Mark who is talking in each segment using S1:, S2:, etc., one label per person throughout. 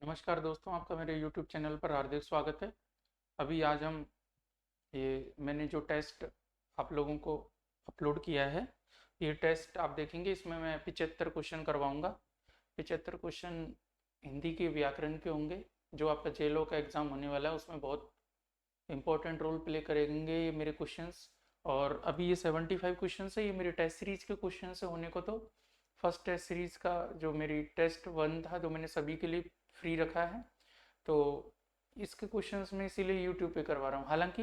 S1: नमस्कार दोस्तों, आपका मेरे YouTube चैनल पर हार्दिक स्वागत है। अभी आज हम मैंने जो टेस्ट आप लोगों को अपलोड किया है, ये टेस्ट आप देखेंगे। इसमें मैं 75 क्वेश्चन करवाऊंगा। 75 क्वेश्चन हिंदी के व्याकरण के होंगे। जो आपका जेएलओ का एग्ज़ाम होने वाला है उसमें बहुत इंपॉर्टेंट रोल प्ले करेंगे ये मेरे क्वेश्चंस। और अभी ये 75 क्वेश्चन है, ये मेरे टेस्ट सीरीज के क्वेश्चन से होने को। तो फर्स्ट टेस्ट सीरीज का जो मेरी टेस्ट 1 था, जो मैंने सभी के लिए फ्री रखा है, तो इसके क्वेश्चंस में इसीलिए यूट्यूब पे करवा रहा हूँ। हालांकि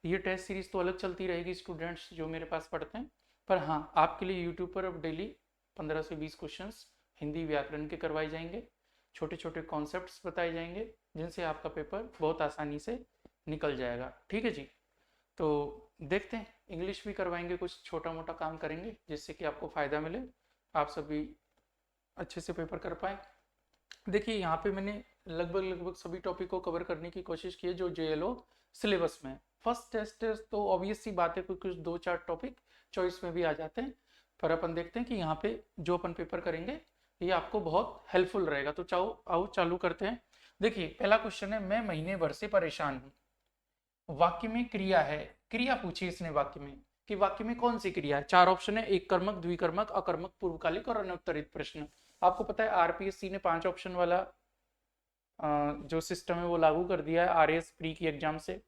S1: ये टेस्ट सीरीज तो अलग चलती रहेगी स्टूडेंट्स जो मेरे पास पढ़ते हैं, पर हाँ, आपके लिए यूट्यूब पर अब डेली 15 से 20 क्वेश्चंस हिंदी व्याकरण के करवाए जाएंगे। छोटे छोटे कॉन्सेप्ट्स बताए जाएंगे जिनसे आपका पेपर बहुत आसानी से निकल जाएगा। ठीक है जी। तो देखते हैं, इंग्लिश भी करवाएंगे, कुछ छोटा मोटा काम करेंगे जिससे कि आपको फ़ायदा मिले, आप सभी अच्छे से पेपर कर पाए। देखिए, यहाँ पे मैंने लगभग सभी टॉपिक को कवर करने की कोशिश की है जो जेएलओ सिलेबस में है। फर्स्ट टेस्ट तो ऑब्वियस सी बात है, कुछ 2-4 टॉपिक चॉइस में भी आ जाते हैं, पर अपन देखते हैं कि यहाँ पे जो अपन पेपर करेंगे ये आपको बहुत हेल्पफुल रहेगा। तो आओ चालू करते हैं। देखिए, पहला क्वेश्चन है, मैं महीने भर से परेशान हूँ। वाक्य में क्रिया है, क्रिया पूछी इसने वाक्य में कि वाक्य में कौन सी क्रिया है। 4 ऑप्शन है, एक कर्मक, द्विकर्मक, अकर्मक, पूर्वकालिक और अनुत्तरित प्रश्न। आपको पता है आरपीएससी ने 5 ऑप्शन वाला जो सिस्टम है वो लागू कर दिया है आरएएस प्री की एग्जाम से।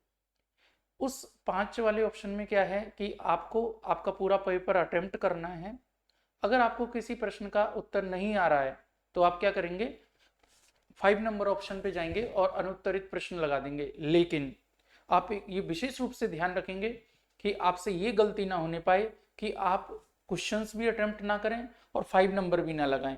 S1: उस 5 वाले ऑप्शन में क्या है कि आपको आपका पूरा पेपर अटेम्प्ट करना है। अगर आपको किसी प्रश्न का उत्तर नहीं आ रहा है तो आप क्या करेंगे, 5 नंबर ऑप्शन पे जाएंगे और अनुत्तरित प्रश्न लगा देंगे। लेकिन आप ये विशेष रूप से ध्यान रखेंगे कि आपसे ये गलती ना होने पाए कि आप क्वेश्चंस भी अटेम्प्ट ना करें और 5 नंबर भी ना लगाएं।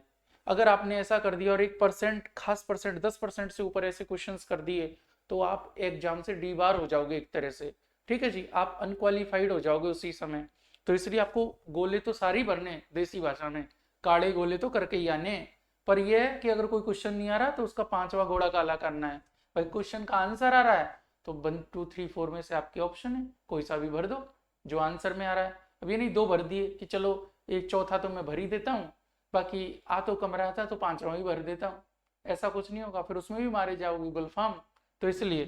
S1: अगर आपने ऐसा कर दिया और 1% खास परसेंट 10% से ऊपर ऐसे क्वेश्चंस कर दिए तो आप एग्जाम से डी बार हो जाओगे एक तरह से। ठीक है जी, आप अनक्वालिफाइड हो जाओगे उसी समय। तो इसलिए आपको गोले तो सारी भरने, देसी भाषा में काले गोले तो करके ही आने। पर यह है कि अगर कोई क्वेश्चन नहीं आ रहा तो उसका 5वां घोड़ा काला करना है। भाई क्वेश्चन का आंसर आ रहा है तो 1 2 3 4 में से आपके ऑप्शन है, कोई सा भी भर दो जो आंसर में आ रहा है। अब ये नहीं 2 भर दिए कि चलो एक चौथा तो मैं भर ही देता हूँ, बाकी आ तो कम रहा था तो 5वां ही भर देता हूँ। ऐसा कुछ नहीं होगा, फिर उसमें भी मारे जाओगे गुलफाम। तो इसलिए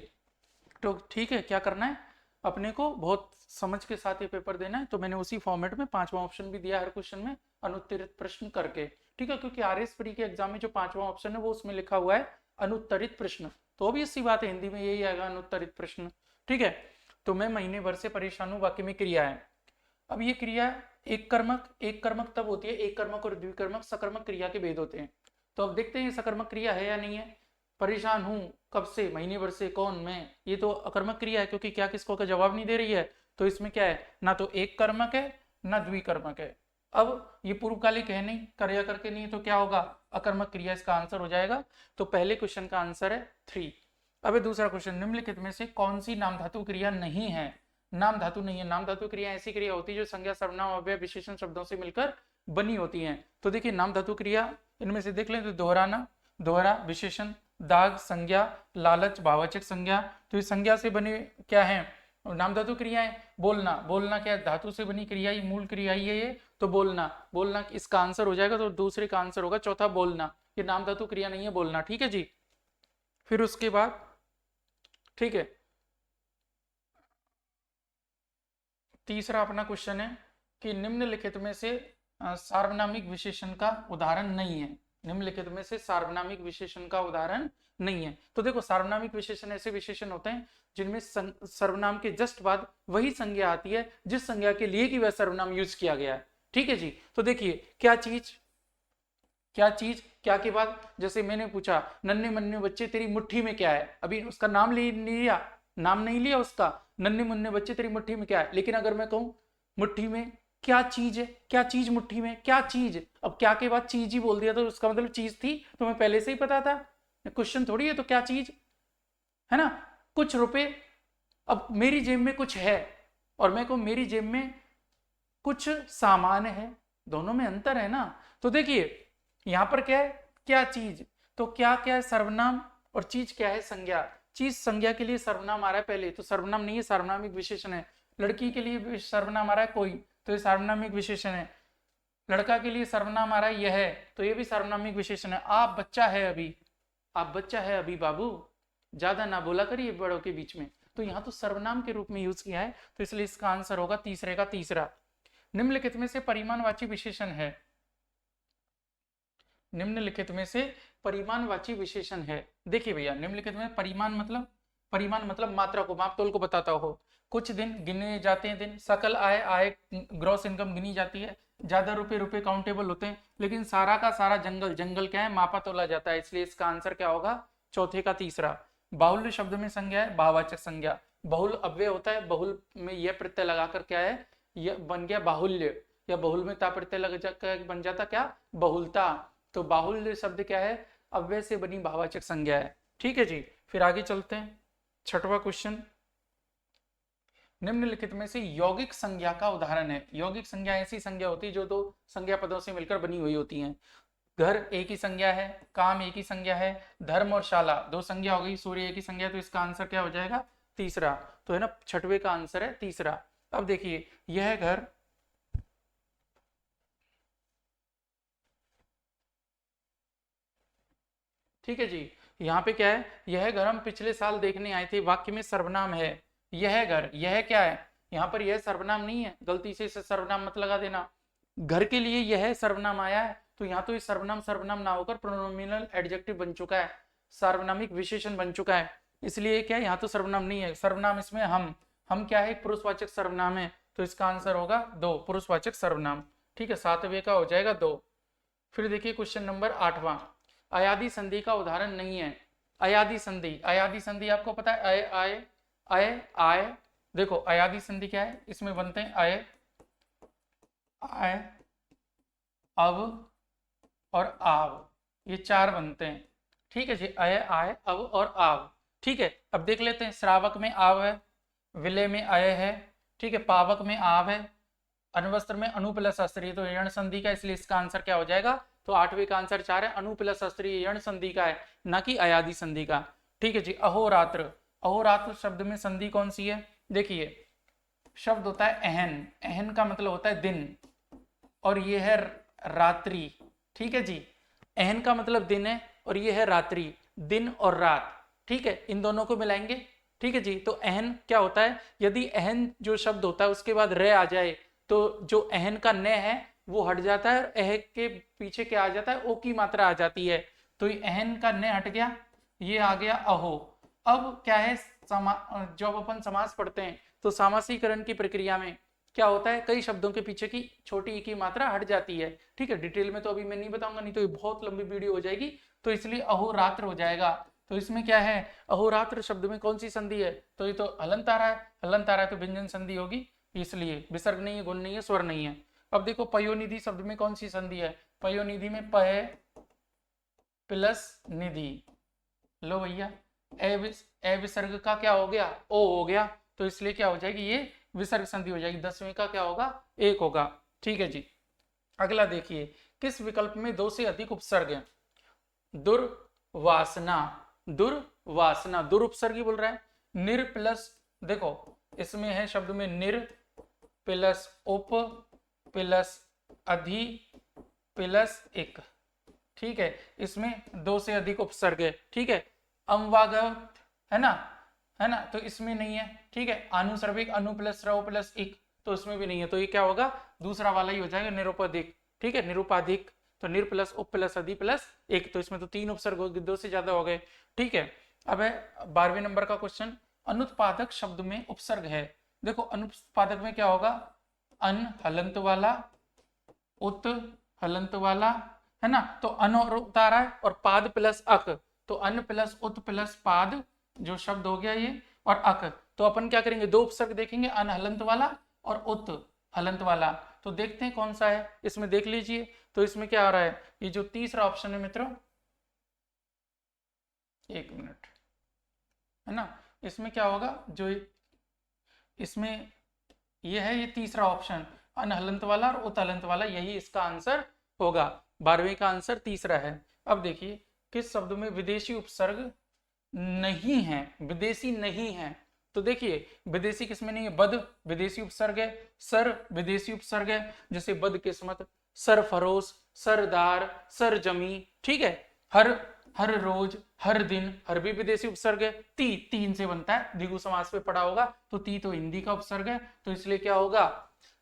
S1: तो ठीक है, क्या करना है, अपने को बहुत समझ के साथ ये पेपर देना है। तो मैंने उसी फॉर्मेट में 5वां ऑप्शन भी दिया हर क्वेश्चन में, अनुत्तरित प्रश्न करके। ठीक है, क्योंकि आरएस प्री के एग्जाम में जो 5वां ऑप्शन है वो उसमें लिखा हुआ है अनुत्तरित प्रश्न। तो ऑब्वियस सी बात है, हिंदी में यही आएगा, अनुत्तरित प्रश्न। ठीक है, तो मैं महीने भर से परेशान हूँ, वाक्य में क्रिया है। अब ये क्रिया एक कर्मक तब होती है, एक कर्मक और द्विकर्मक सकर्मक क्रिया के भेद होते हैं। तो अब देखते हैं सकर्मक क्रिया है या नहीं है। परेशान हूं कब से, महीने भर से, कौन, मैं, ये तो अकर्मक क्रिया है क्योंकि क्या किसको का जवाब नहीं दे रही है। तो इसमें क्या है, ना तो एक कर्मक है ना द्विकर्मक है। अब ये पूर्वकालिक है नहीं, कर्या करके नहीं है, तो क्या होगा, अकर्मक क्रिया इसका आंसर हो जाएगा। तो पहले क्वेश्चन का आंसर है 3। अब दूसरा क्वेश्चन, निम्नलिखित में से कौन सी नाम धातु क्रिया नहीं है। नाम धातु नहीं है। नाम धातु क्रिया ऐसी क्रिया होती है जो संज्ञा, सर्वनाम, अव्यय, विशेषण शब्दों से मिलकर बनी होती हैं। तो देखिए, नाम धातु क्रिया इनमें से देख लें तो दोहराना, दोहरा, विशेषण, दाग, संज्ञा, लालच, भाववाचक संज्ञा। तो ये संज्ञा से बने क्या है, नाम धातु क्रियाएं। बोलना, बोलना क्या है, धातु से बनी क्रिया ही, मूल क्रिया ही है ये। तो बोलना, बोलना इसका आंसर हो जाएगा। तो दूसरे का आंसर होगा चौथा, बोलना। ये नाम धातु क्रिया नहीं है बोलना। ठीक है जी। फिर उसके बाद, ठीक है, तीसरा अपना क्वेश्चन है कि निम्नलिखित में से सार्वनामिक विशेषण का उदाहरण नहीं है। निम्नलिखित में से सार्वनामिक विशेषण का उदाहरण नहीं है। तो देखो, सार्वनामिक विशेषण ऐसे विशेषण होते हैं जिनमें सर्वनाम के जस्ट बाद वही संज्ञा आती है जिस संज्ञा के लिए कि वह सर्वनाम यूज किया गया है। ठीक है जी। तो देखिए, क्या चीज, क्या चीज, क्या के बाद, जैसे मैंने पूछा नन्हे मुन्ने बच्चे तेरी मुट्ठी में क्या है, अभी उसका नाम लिया, नाम नहीं लिया उसका, नन्हे मुन्ने बच्चे तेरी मुट्ठी में क्या है। लेकिन अगर मैं कहूं मुट्ठी में क्या चीज है, क्या चीज मुट्ठी में, क्या चीज, अब क्या के बाद चीज ही बोल दिया तो उसका मतलब चीज थी, तो मैं पहले से ही पता था, क्वेश्चन थोड़ी है। तो क्या चीज है ना, कुछ रुपए। अब मेरी जेब में कुछ है और मैं कहूं मेरी जेब में कुछ सामान है, दोनों में अंतर है ना। तो देखिए, यहां पर क्या है, क्या चीज, तो क्या क्या है सर्वनाम और चीज क्या है संज्ञा। चीज संज्ञा के लिए सर्वनाम आ रहा है पहले, तो सर्वनाम नहीं है, सार्वनामिक विशेषण है। लड़की के लिए सर्वनाम आ रहा है कोई, तो ये सार्वनामिक विशेषण है। लड़का के लिए सर्वनाम आ रहा है यह है, तो ये भी सार्वनामिक विशेषण है। आप बच्चा है अभी, आप बच्चा है अभी बाबू, ज्यादा ना बोला करिए बड़ों के बीच में। तो यहाँ तो सर्वनाम के रूप में यूज किया है, तो इसलिए इसका आंसर होगा तीसरे का तीसरा। निम्नलिखित में से परिमाणवाची विशेषण है, निम्नलिखित में से परिमाणवाची विशेषण है। देखिए भैया, निम्नलिखित में परिमाण मतलब मात्रा को, माप तोल को बताता हो। कुछ दिन गिने जाते हैं दिन, सकल आय आय ग्रॉस इनकम गिनी जाती है, ज्यादा रुपए रुपए काउंटेबल होते हैं, लेकिन सारा का सारा जंगल जंगल क्या है, मापा तोला जाता है, इसलिए इसका आंसर क्या होगा, चौथे का तीसरा। बाहुल्य शब्द में संज्ञा है भाववाचक संज्ञा, बहुल अव्यय होता है, बहुल में यह प्रत्यय लगाकर क्या है, यह बन गया बाहुल्य, या बहुल में ता प्रत्यय लग जाकर बन जाता क्या, बहुलता। तो बाहुल्य शब्द क्या है, अव्यय से बनी भाववाचक संज्ञा है। ठीक है जी, फिर आगे चलते हैं। छठवां क्वेश्चन, निम्नलिखित में से यौगिक संज्ञा का उदाहरण है। यौगिक संज्ञा ऐसी संज्ञा होती है जो दो संज्ञा पदों से मिलकर बनी हुई होती हैं। घर एक ही संज्ञा है, काम एक ही संज्ञा है, धर्म और शाला दो संज्ञा हो गई, सूर्य एक ही संज्ञा है, तो इसका आंसर क्या हो जाएगा, तीसरा। तो है ना, छठवें का आंसर है तीसरा। अब देखिए, यह घर ठीक है जी, यहाँ पे क्या है, यह घर हम पिछले साल देखने आए थे, वाक्य में सर्वनाम है यह घर, यह क्या है, यहाँ पर यह सर्वनाम नहीं है, गलती से इसे सर्वनाम मत लगा देना। घर के लिए यह सर्वनाम आया है, तो यहाँ तो इस सर्वनाम सर्वनाम ना होकर प्रोनोमिनल एडजेक्टिव बन चुका है, सार्वनामिक विशेषण बन चुका है, इसलिए क्या है, यहाँ तो सर्वनाम नहीं है। सर्वनाम इसमें हम क्या है, एक पुरुषवाचक सर्वनाम है, तो इसका आंसर होगा दो, पुरुषवाचक सर्वनाम। ठीक है, सातवें का हो जाएगा दो। फिर देखिए क्वेश्चन नंबर 8वां, अयादि संधि का उदाहरण नहीं है। अयादि संधि, अयादि संधि आपको पता है, अय आय अय आय, देखो अयादि संधि क्या है, इसमें बनते हैं अय आय अव और आव, ये चार बनते हैं। ठीक है जी, अय आय अव और आव। ठीक है, अब देख लेते हैं, श्रावक में आव है, विलय में अय है, ठीक है, पावक में आव है, अनवस्त्र में अनु प्लस अस्त्री, तो यण संधि का, इसलिए इसका आंसर क्या हो जाएगा, तो आठवें का आंसर 4 है, अनु प्लस अस्त्री यण संधि का है, ना कि अयादि संधि का। ठीक है जी, अहोरात्र, अहोरात्र शब्द में संधि कौन सी है, देखिए शब्द होता है अहन, अहन का मतलब होता है दिन, और ये है रात्रि। ठीक है जी, अहन का मतलब दिन है और ये है रात्रि, दिन और रात। ठीक है, इन दोनों को मिलाएंगे। ठीक है जी, तो अहन क्या होता है, यदि अहन जो शब्द होता है उसके बाद रे आ जाए, तो जो अहन का न है वो हट जाता है, और अह के पीछे क्या आ जाता है, ओ की मात्रा आ जाती है, तो ये अहन का न हट गया, ये आ गया अहो। अब क्या है, जब अपन समास पढ़ते हैं तो समासीकरण की प्रक्रिया में क्या होता है, कई शब्दों के पीछे की छोटी ई की मात्रा हट जाती है। ठीक है, डिटेल में तो अभी मैं नहीं बताऊंगा, नहीं तो ये बहुत लंबी वीडियो हो जाएगी, तो इसलिए अहोरात्र हो जाएगा। तो इसमें क्या है, अहोरात्र शब्द में कौन सी संधि है, तो ये तो हलंत आ रहा है, हलंत आ रहा है तो व्यंजन संधि होगी, इसलिए विसर्ग नहीं है, गुण नहीं है, स्वर नहीं है। अब देखो, पयोनिधि शब्द में कौन सी संधि है, पयोनिधि में पय प्लस निधि, लो भैया, ए विसर्ग का क्या हो गया, ओ हो गया, तो इसलिए क्या हो जाएगी, ये विसर्ग संधि हो जाएगी, 10वें का क्या होगा, एक होगा। ठीक है जी, अगला देखिए, किस विकल्प में दो से अधिक उपसर्ग हैं, दुर्वासना, दुर्वासना, दुरुपसर्गी बोल रहा है, निर प्लस, देखो इसमें है शब्द में निर प्लस उप प्लस अधि प्लस एक। ठीक है, इसमें दो से अधिक उपसर्ग है। ठीक है, अमवागत है ना, है ना, तो इसमें नहीं है। ठीक है, आनुसर्विक अनु प्लस रव प्लस एक, तो इसमें भी नहीं है, तो ये क्या होगा, दूसरा वाला ही हो जाएगा, निरुपाधिक। ठीक है, निरुपाधिक, तो निर प्लस उप प्लस अधि प्लस एक, तो इसमें तो 3 उपसर्ग हो गए, 2 से ज्यादा हो गए। ठीक है, अब है 12वें नंबर का क्वेश्चन, अनुत्पादक शब्द में उपसर्ग है। देखो अनुत्पादक में क्या होगा, अन हलंत वाला, उत हलंत वाला, है ना, तो अन और उतारा है, और पाद प्लस अक, तो अन प्लस उत प्लस पाद जो शब्द हो गया ये, और अक, तो अपन क्या करेंगे, दो उपसर्ग देखेंगे, अन हलंत वाला और उत हलंत वाला, तो देखते हैं कौन सा है, इसमें देख लीजिए। तो इसमें क्या आ रहा है, ये जो तीसरा ऑप्शन है मित्रों, एक मिनट, है ना, इसमें क्या होगा, जो इसमें ये है, ये तीसरा ऑप्शन, अन हलंत वाला और उत हलंत वाला, यही इसका आंसर होगा, 12वें का आंसर तीसरा है। अब देखिए, किस शब्द में विदेशी उपसर्ग नहीं है, विदेशी नहीं है, तो देखिए विदेशी किसमें नहीं है, बद विदेशी उपसर्ग है, सर विदेशी उपसर्ग है, जैसे बदकिस्मत, सरफरोश, सरदार, सरजमी। ठीक है, हर हर रोज, हर दिन, हर भी विदेशी उपसर्ग है। ती, तीन से बनता है, द्विगु समास पे पढ़ा होगा, तो ती तो हिंदी का उपसर्ग है, तो इसलिए क्या होगा,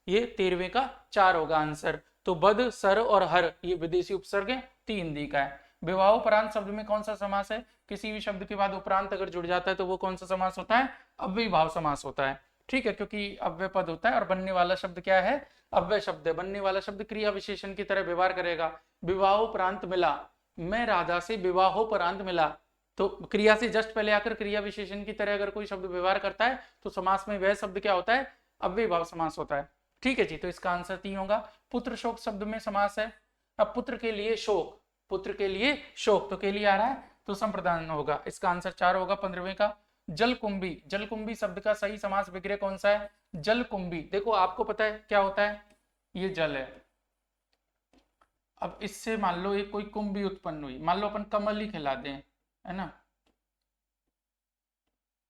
S1: ये 13वें का 4 होगा आंसर। तो बद, सर और हर ये विदेशी उपसर्ग है, ती हिंदी का है। विवाहोपरांत शब्द में कौन सा समास है, किसी भी शब्द के बाद उपरांत अगर जुड़ जाता है तो वो कौन सा समास होता है, अव्ययी भाव समास होता है। ठीक है, क्योंकि अव्यय पद होता है और बनने वाला शब्द क्या है, अव्यय शब्द है। बनने वाला शब्द क्रिया विशेषण की तरह व्यवहार करेगा। विवाहोपरांत मिला, मैं राधा से विवाहोपरांत मिला, तो क्रिया से जस्ट पहले आकर क्रिया विशेषण की तरह अगर कोई शब्द व्यवहार करता है तो समास में वह शब्द क्या होता है, अव्ययी भाव समास होता है। ठीक है जी, तो इसका आंसर 3 होगा। पुत्र शोक शब्द में समास है। अब पुत्र के लिए शोक, पुत्र के लिए शोक, तो के लिए आ रहा है तो संप्रदान होगा, इसका आंसर 4 होगा 15वें का। जलकुंभी, जलकुंभी शब्द का सही समास विग्रह कौन सा है, जलकुंभी। देखो आपको पता है क्या होता है, ये जल है, अब इससे मान लो एक कोई कुंभी उत्पन्न हुई, मान लो अपन कमल ही खिला दें, है ना,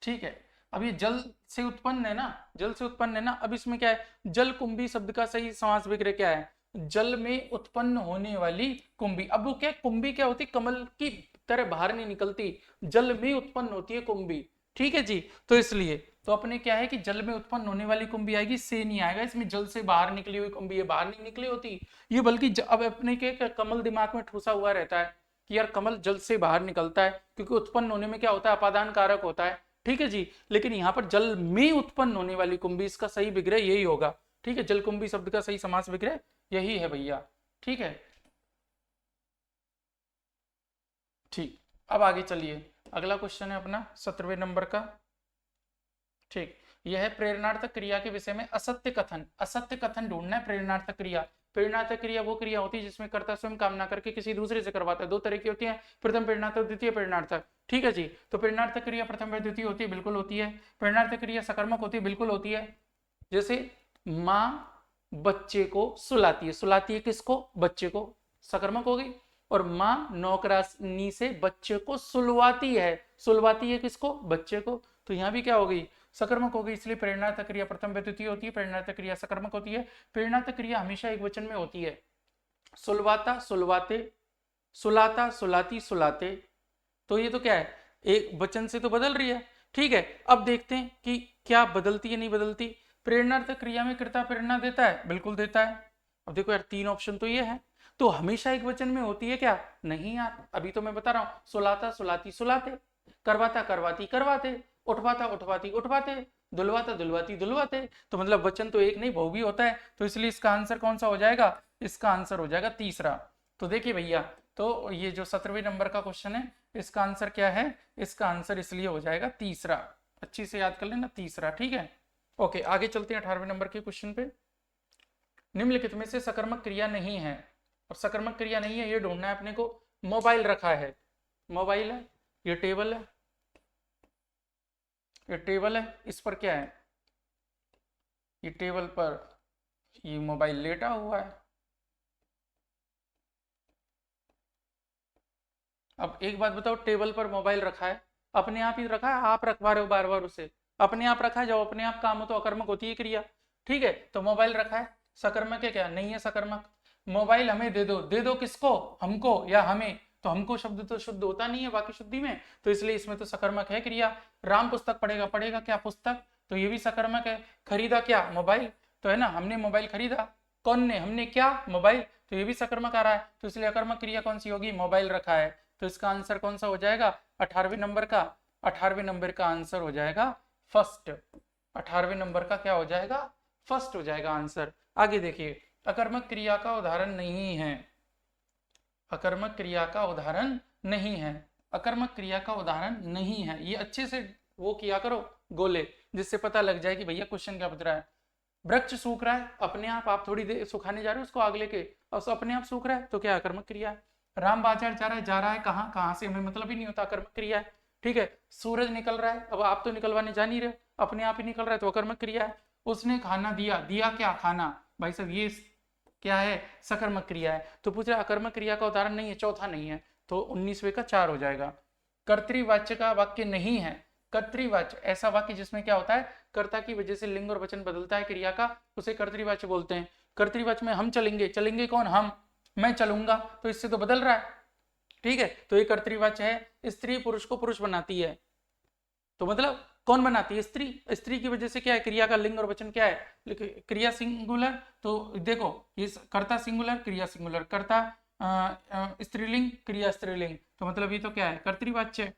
S1: ठीक है, अब ये जल से उत्पन्न है ना, जल से उत्पन्न है ना, अब इसमें क्या है, जल कुंभी शब्द का सही समास विग्रह क्या है, जल में उत्पन्न होने वाली कुंभी। अब वो क्या, कुंभी क्या होती, कमल की तरह बाहर नहीं निकलती, जल में उत्पन्न होती है कुंभी। ठीक है जी, तो इसलिए तो अपने क्या है कि जल में उत्पन्न होने वाली कुंभी आएगी, से नहीं आएगा, इसमें जल से बाहर निकली हुई कुंभी है, बाहर नहीं निकली होती ये, बल्कि अब अपने के कमल दिमाग में ठूसा हुआ रहता है कि यार कमल जल से बाहर निकलता है, क्योंकि उत्पन्न होने में क्या होता है, अपादान कारक होता है। ठीक है जी, लेकिन यहाँ पर जल में उत्पन्न होने वाली कुंभी, इसका सही विग्रह यही होगा। ठीक है, जल कुंभी शब्द का सही समास विग्रह यही है भैया। ठीक है, ठीक, अब आगे चलिए, अगला क्वेश्चन है अपना 17वें नंबर का। ठीक, यह है प्रेरणार्थक क्रिया के विषय में असत्य कथन, असत्य कथन ढूंढना है। प्रेरणार्थक क्रिया, प्रेरणार्थक क्रिया वो क्रिया होती है जिसमें कर्ता स्वयं काम ना करके किसी दूसरे से करवाता है। दो तरह की होती है, प्रथम प्रेरणार्थक, द्वितीय प्रेरणार्थक। ठीक है जी, तो प्रेरणार्थक क्रिया प्रथम व द्वितीय होती है, बिल्कुल होती है। प्रेरणार्थक क्रिया सकर्मक होती है, बिल्कुल होती है। जैसे माँ बच्चे को सुलाती है, सुलाती है किसको, बच्चे को, सकर्मक हो गई। और माँ नौकरानी से बच्चे को सुलवाती है, सुलवाती है किसको, बच्चे को, तो यहाँ भी क्या हो गई, सकर्मक हो गई। इसलिए प्रेरणार्थक क्रिया प्रथम व द्वितीय होती है, प्रेरणार्थक क्रिया सकर्मक होती है। प्रेरणार्थक क्रिया हमेशा एक वचन में होती है, सुलवाता सुलवाते, सुलाता सुलाती सुलाते, तो ये तो क्या है, एक वचन से तो बदल रही है। ठीक है, अब देखते हैं कि क्या बदलती है नहीं बदलती। प्रेरणार्थक क्रिया में कर्ता प्रेरणा देता है, बिल्कुल देता है। अब देखो यार, तीन ऑप्शन तो ये है, तो हमेशा एक वचन में होती है क्या, नहीं यार, अभी तो मैं बता रहा हूं, सुलाता सुलाती सुलाते, करवाता करवाती करवाते, उठवाता उठवाती उठवाते, दुलवाता दुलवाती दुलवाते, तो मतलब वचन तो एक नहीं बहुवी होता है। तो इसलिए इसका आंसर कौन सा हो जाएगा, इसका आंसर हो जाएगा तीसरा। तो देखिए भैया, तो ये जो 17वें नंबर का क्वेश्चन है, इसका आंसर क्या है, इसका आंसर इसलिए हो जाएगा तीसरा, अच्छी से याद कर लेना, तीसरा। ठीक है, ओके, आगे चलते हैं 18वें नंबर के क्वेश्चन पे। निम्नलिखित में से सकर्मक क्रिया नहीं है, और सकर्मक क्रिया नहीं है ये ढूंढना है अपने को। मोबाइल रखा है, मोबाइल है, ये टेबल है, ये टेबल है, इस पर क्या है, ये टेबल पर ये मोबाइल लेटा हुआ है। अब एक बात बताओ, टेबल पर मोबाइल रखा है, अपने आप ही रखा है, आप रखवा रहे हो बार बार उसे, अपने आप रखा है, जब अपने आप काम हो तो अकर्मक होती है क्रिया। ठीक है, तो मोबाइल रखा है, सकर्मक है क्या, नहीं है सकर्मक। मोबाइल हमें दे दो किसको, हमको या हमें, तो हमको शब्द तो शुद्ध होता नहीं है बाकी शुद्धि में, तो इसलिए इसमें तो सकर्मक है क्रिया। राम पुस्तक पढ़ेगा, पढ़ेगा क्या पुस्तक, तो ये भी सकर्मक है। खरीदा क्या, मोबाइल, तो है ना, हमने मोबाइल खरीदा, कौन ने, हमने, क्या, मोबाइल, तो ये भी सकर्मक आ रहा है, तो इसलिए अकर्मक क्रिया कौन सी होगी, मोबाइल रखा है। तो इसका आंसर कौन सा हो जाएगा, 18वें नंबर का, 18वें नंबर का आंसर हो जाएगा फर्स्ट, 18वें नंबर का क्या हो जाएगा, फर्स्ट हो जाएगा आंसर। आगे देखिए, अकर्मक क्रिया का उदाहरण नहीं है, अकर्मक क्रिया का उदाहरण नहीं है, अकर्मक क्रिया का उदाहरण नहीं है, ये अच्छे से वो किया करो गोले, जिससे पता लग जाए कि भैया क्वेश्चन क्या पूछ रहा है। वृक्ष सूख रहा है अपने आप थोड़ी देर सुखाने जा रहे हो उसको आग लेके, और अपने आप सूख रहा है, तो क्या अकर्मक क्रिया है। राम बाजार जा रहा है कहाँ, कहाँ से हमें मतलब ही नहीं होता, अकर्मक क्रिया है। ठीक है, सूरज निकल रहा है, अब आप तो निकलवाने जा नहीं रहे, अपने आप ही निकल रहा है, तो अकर्मक क्रिया है। उसने खाना दिया, दिया क्या, खाना, भाई साहब ये क्या है, सकर्मक क्रिया है। तो पूछ रहा अकर्मक क्रिया का उदाहरण नहीं है, चौथा नहीं है, तो 19वें का 4 हो जाएगा। कर्तृवाच्य का वाक्य नहीं है, कर्तृवाच्य ऐसा वाक्य जिसमें क्या होता है, कर्ता की वजह से लिंग और वचन बदलता है क्रिया का, उसे कर्तृवाच्य बोलते हैं। कर्तृवाच्य में हम चलेंगे, चलेंगे कौन, हम, मैं चलूंगा, तो इससे तो बदल रहा है। ठीक है, तो ये कर्तृवाच्य है। स्त्री पुरुष को पुरुष बनाती है, तो मतलब कौन बनाती है? स्त्री। स्त्री की वजह से क्या है, क्रिया का लिंग और वचन क्या है, क्रिया सिंगुलर। तो देखो ये कर्ता सिंगुलर, क्रिया सिंगुलर, कर्ता स्त्रीलिंग, क्रिया स्त्रीलिंग, तो मतलब ये तो क्या है, कर्तृवाच्य।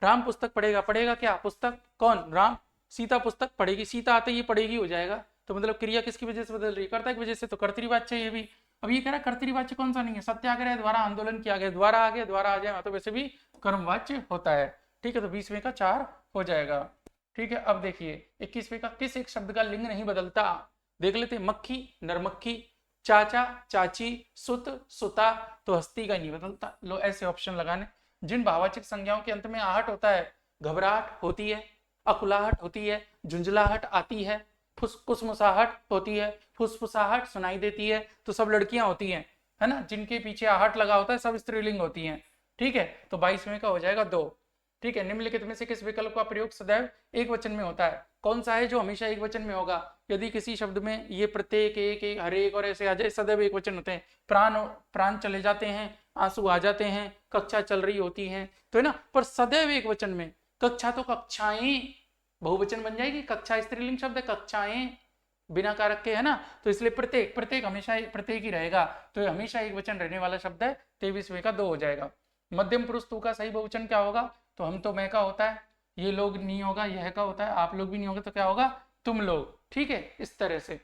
S1: राम पुस्तक पढ़ेगा, पढ़ेगा क्या पुस्तक, कौन, राम। सीता पुस्तक पढ़ेगी, सीता आते ही पढ़ेगी हो जाएगा, तो मतलब क्रिया किसकी वजह से बदल रही है, कर्ता की वजह से, तो कर्तृवाच्य ये भी। अब ये कह रहा है कर्तृवाच्य कौन सा नहीं है, सत्याग्रह द्वारा आंदोलन किया गया, द्वारा आ गया, द्वारा आ जाए तो वैसे भी कर्मवाच्य होता है। ठीक है, तो 20वें का 4 हो जाएगा। ठीक है, अब देखिए 21वें का, किस एक शब्द का लिंग नहीं बदलता, देख लेते। मक्खी, नरमक्खी, चाचा, चाची, सुत, सुता, तो हस्ती का नहीं बदलता। लो ऐसे ऑप्शन लगाने। जिन भाववाचक संज्ञाओं के अंत में आहट होता है, घबराहट होती है, अकुलाहट होती है, झुंझलाहट आती है, फुसफुसाहट होती है, फुसफुसाहट सुनाई देती है, तो सब लड़कियां होती हैं, है ना। जिनके पीछे आहट लगा होता है सब स्त्रीलिंग होती हैं। ठीक है, तो 22वें का हो जाएगा 2। ठीक है, निम्नलिखित में से किस विकल्प का प्रयोग सदैव एक वचन में होता है, कौन सा है जो हमेशा एक वचन में होगा? यदि किसी शब्द में ये प्रत्येक, एक, एक, हर एक और ऐसे आ जाए, सदैव एक वचन होते हैं। प्राण चले जाते हैं, आंसू आ जाते हैं, कक्षा चल रही होती है, तो है ना, पर सदैव एक वचन में। कक्षा तो कक्षाएं बहुवचन बन जाएगी, कक्षा स्त्रीलिंग शब्द है, कक्षाएं बिना कारक के, है ना, तो इसलिए प्रत्येक, प्रत्येक हमेशा प्रत्येक ही रहेगा, तो ये हमेशा एक वचन रहने वाला शब्द है। 23वें का 2 हो जाएगा। मध्यम पुरुष तू का सही बहुवचन क्या होगा, तो हम तो मैं का होता है, ये लोग नहीं होगा, यह का होता है, आप लोग भी नहीं होगा, तो क्या होगा, तुम लोग। ठीक है, इस तरह से।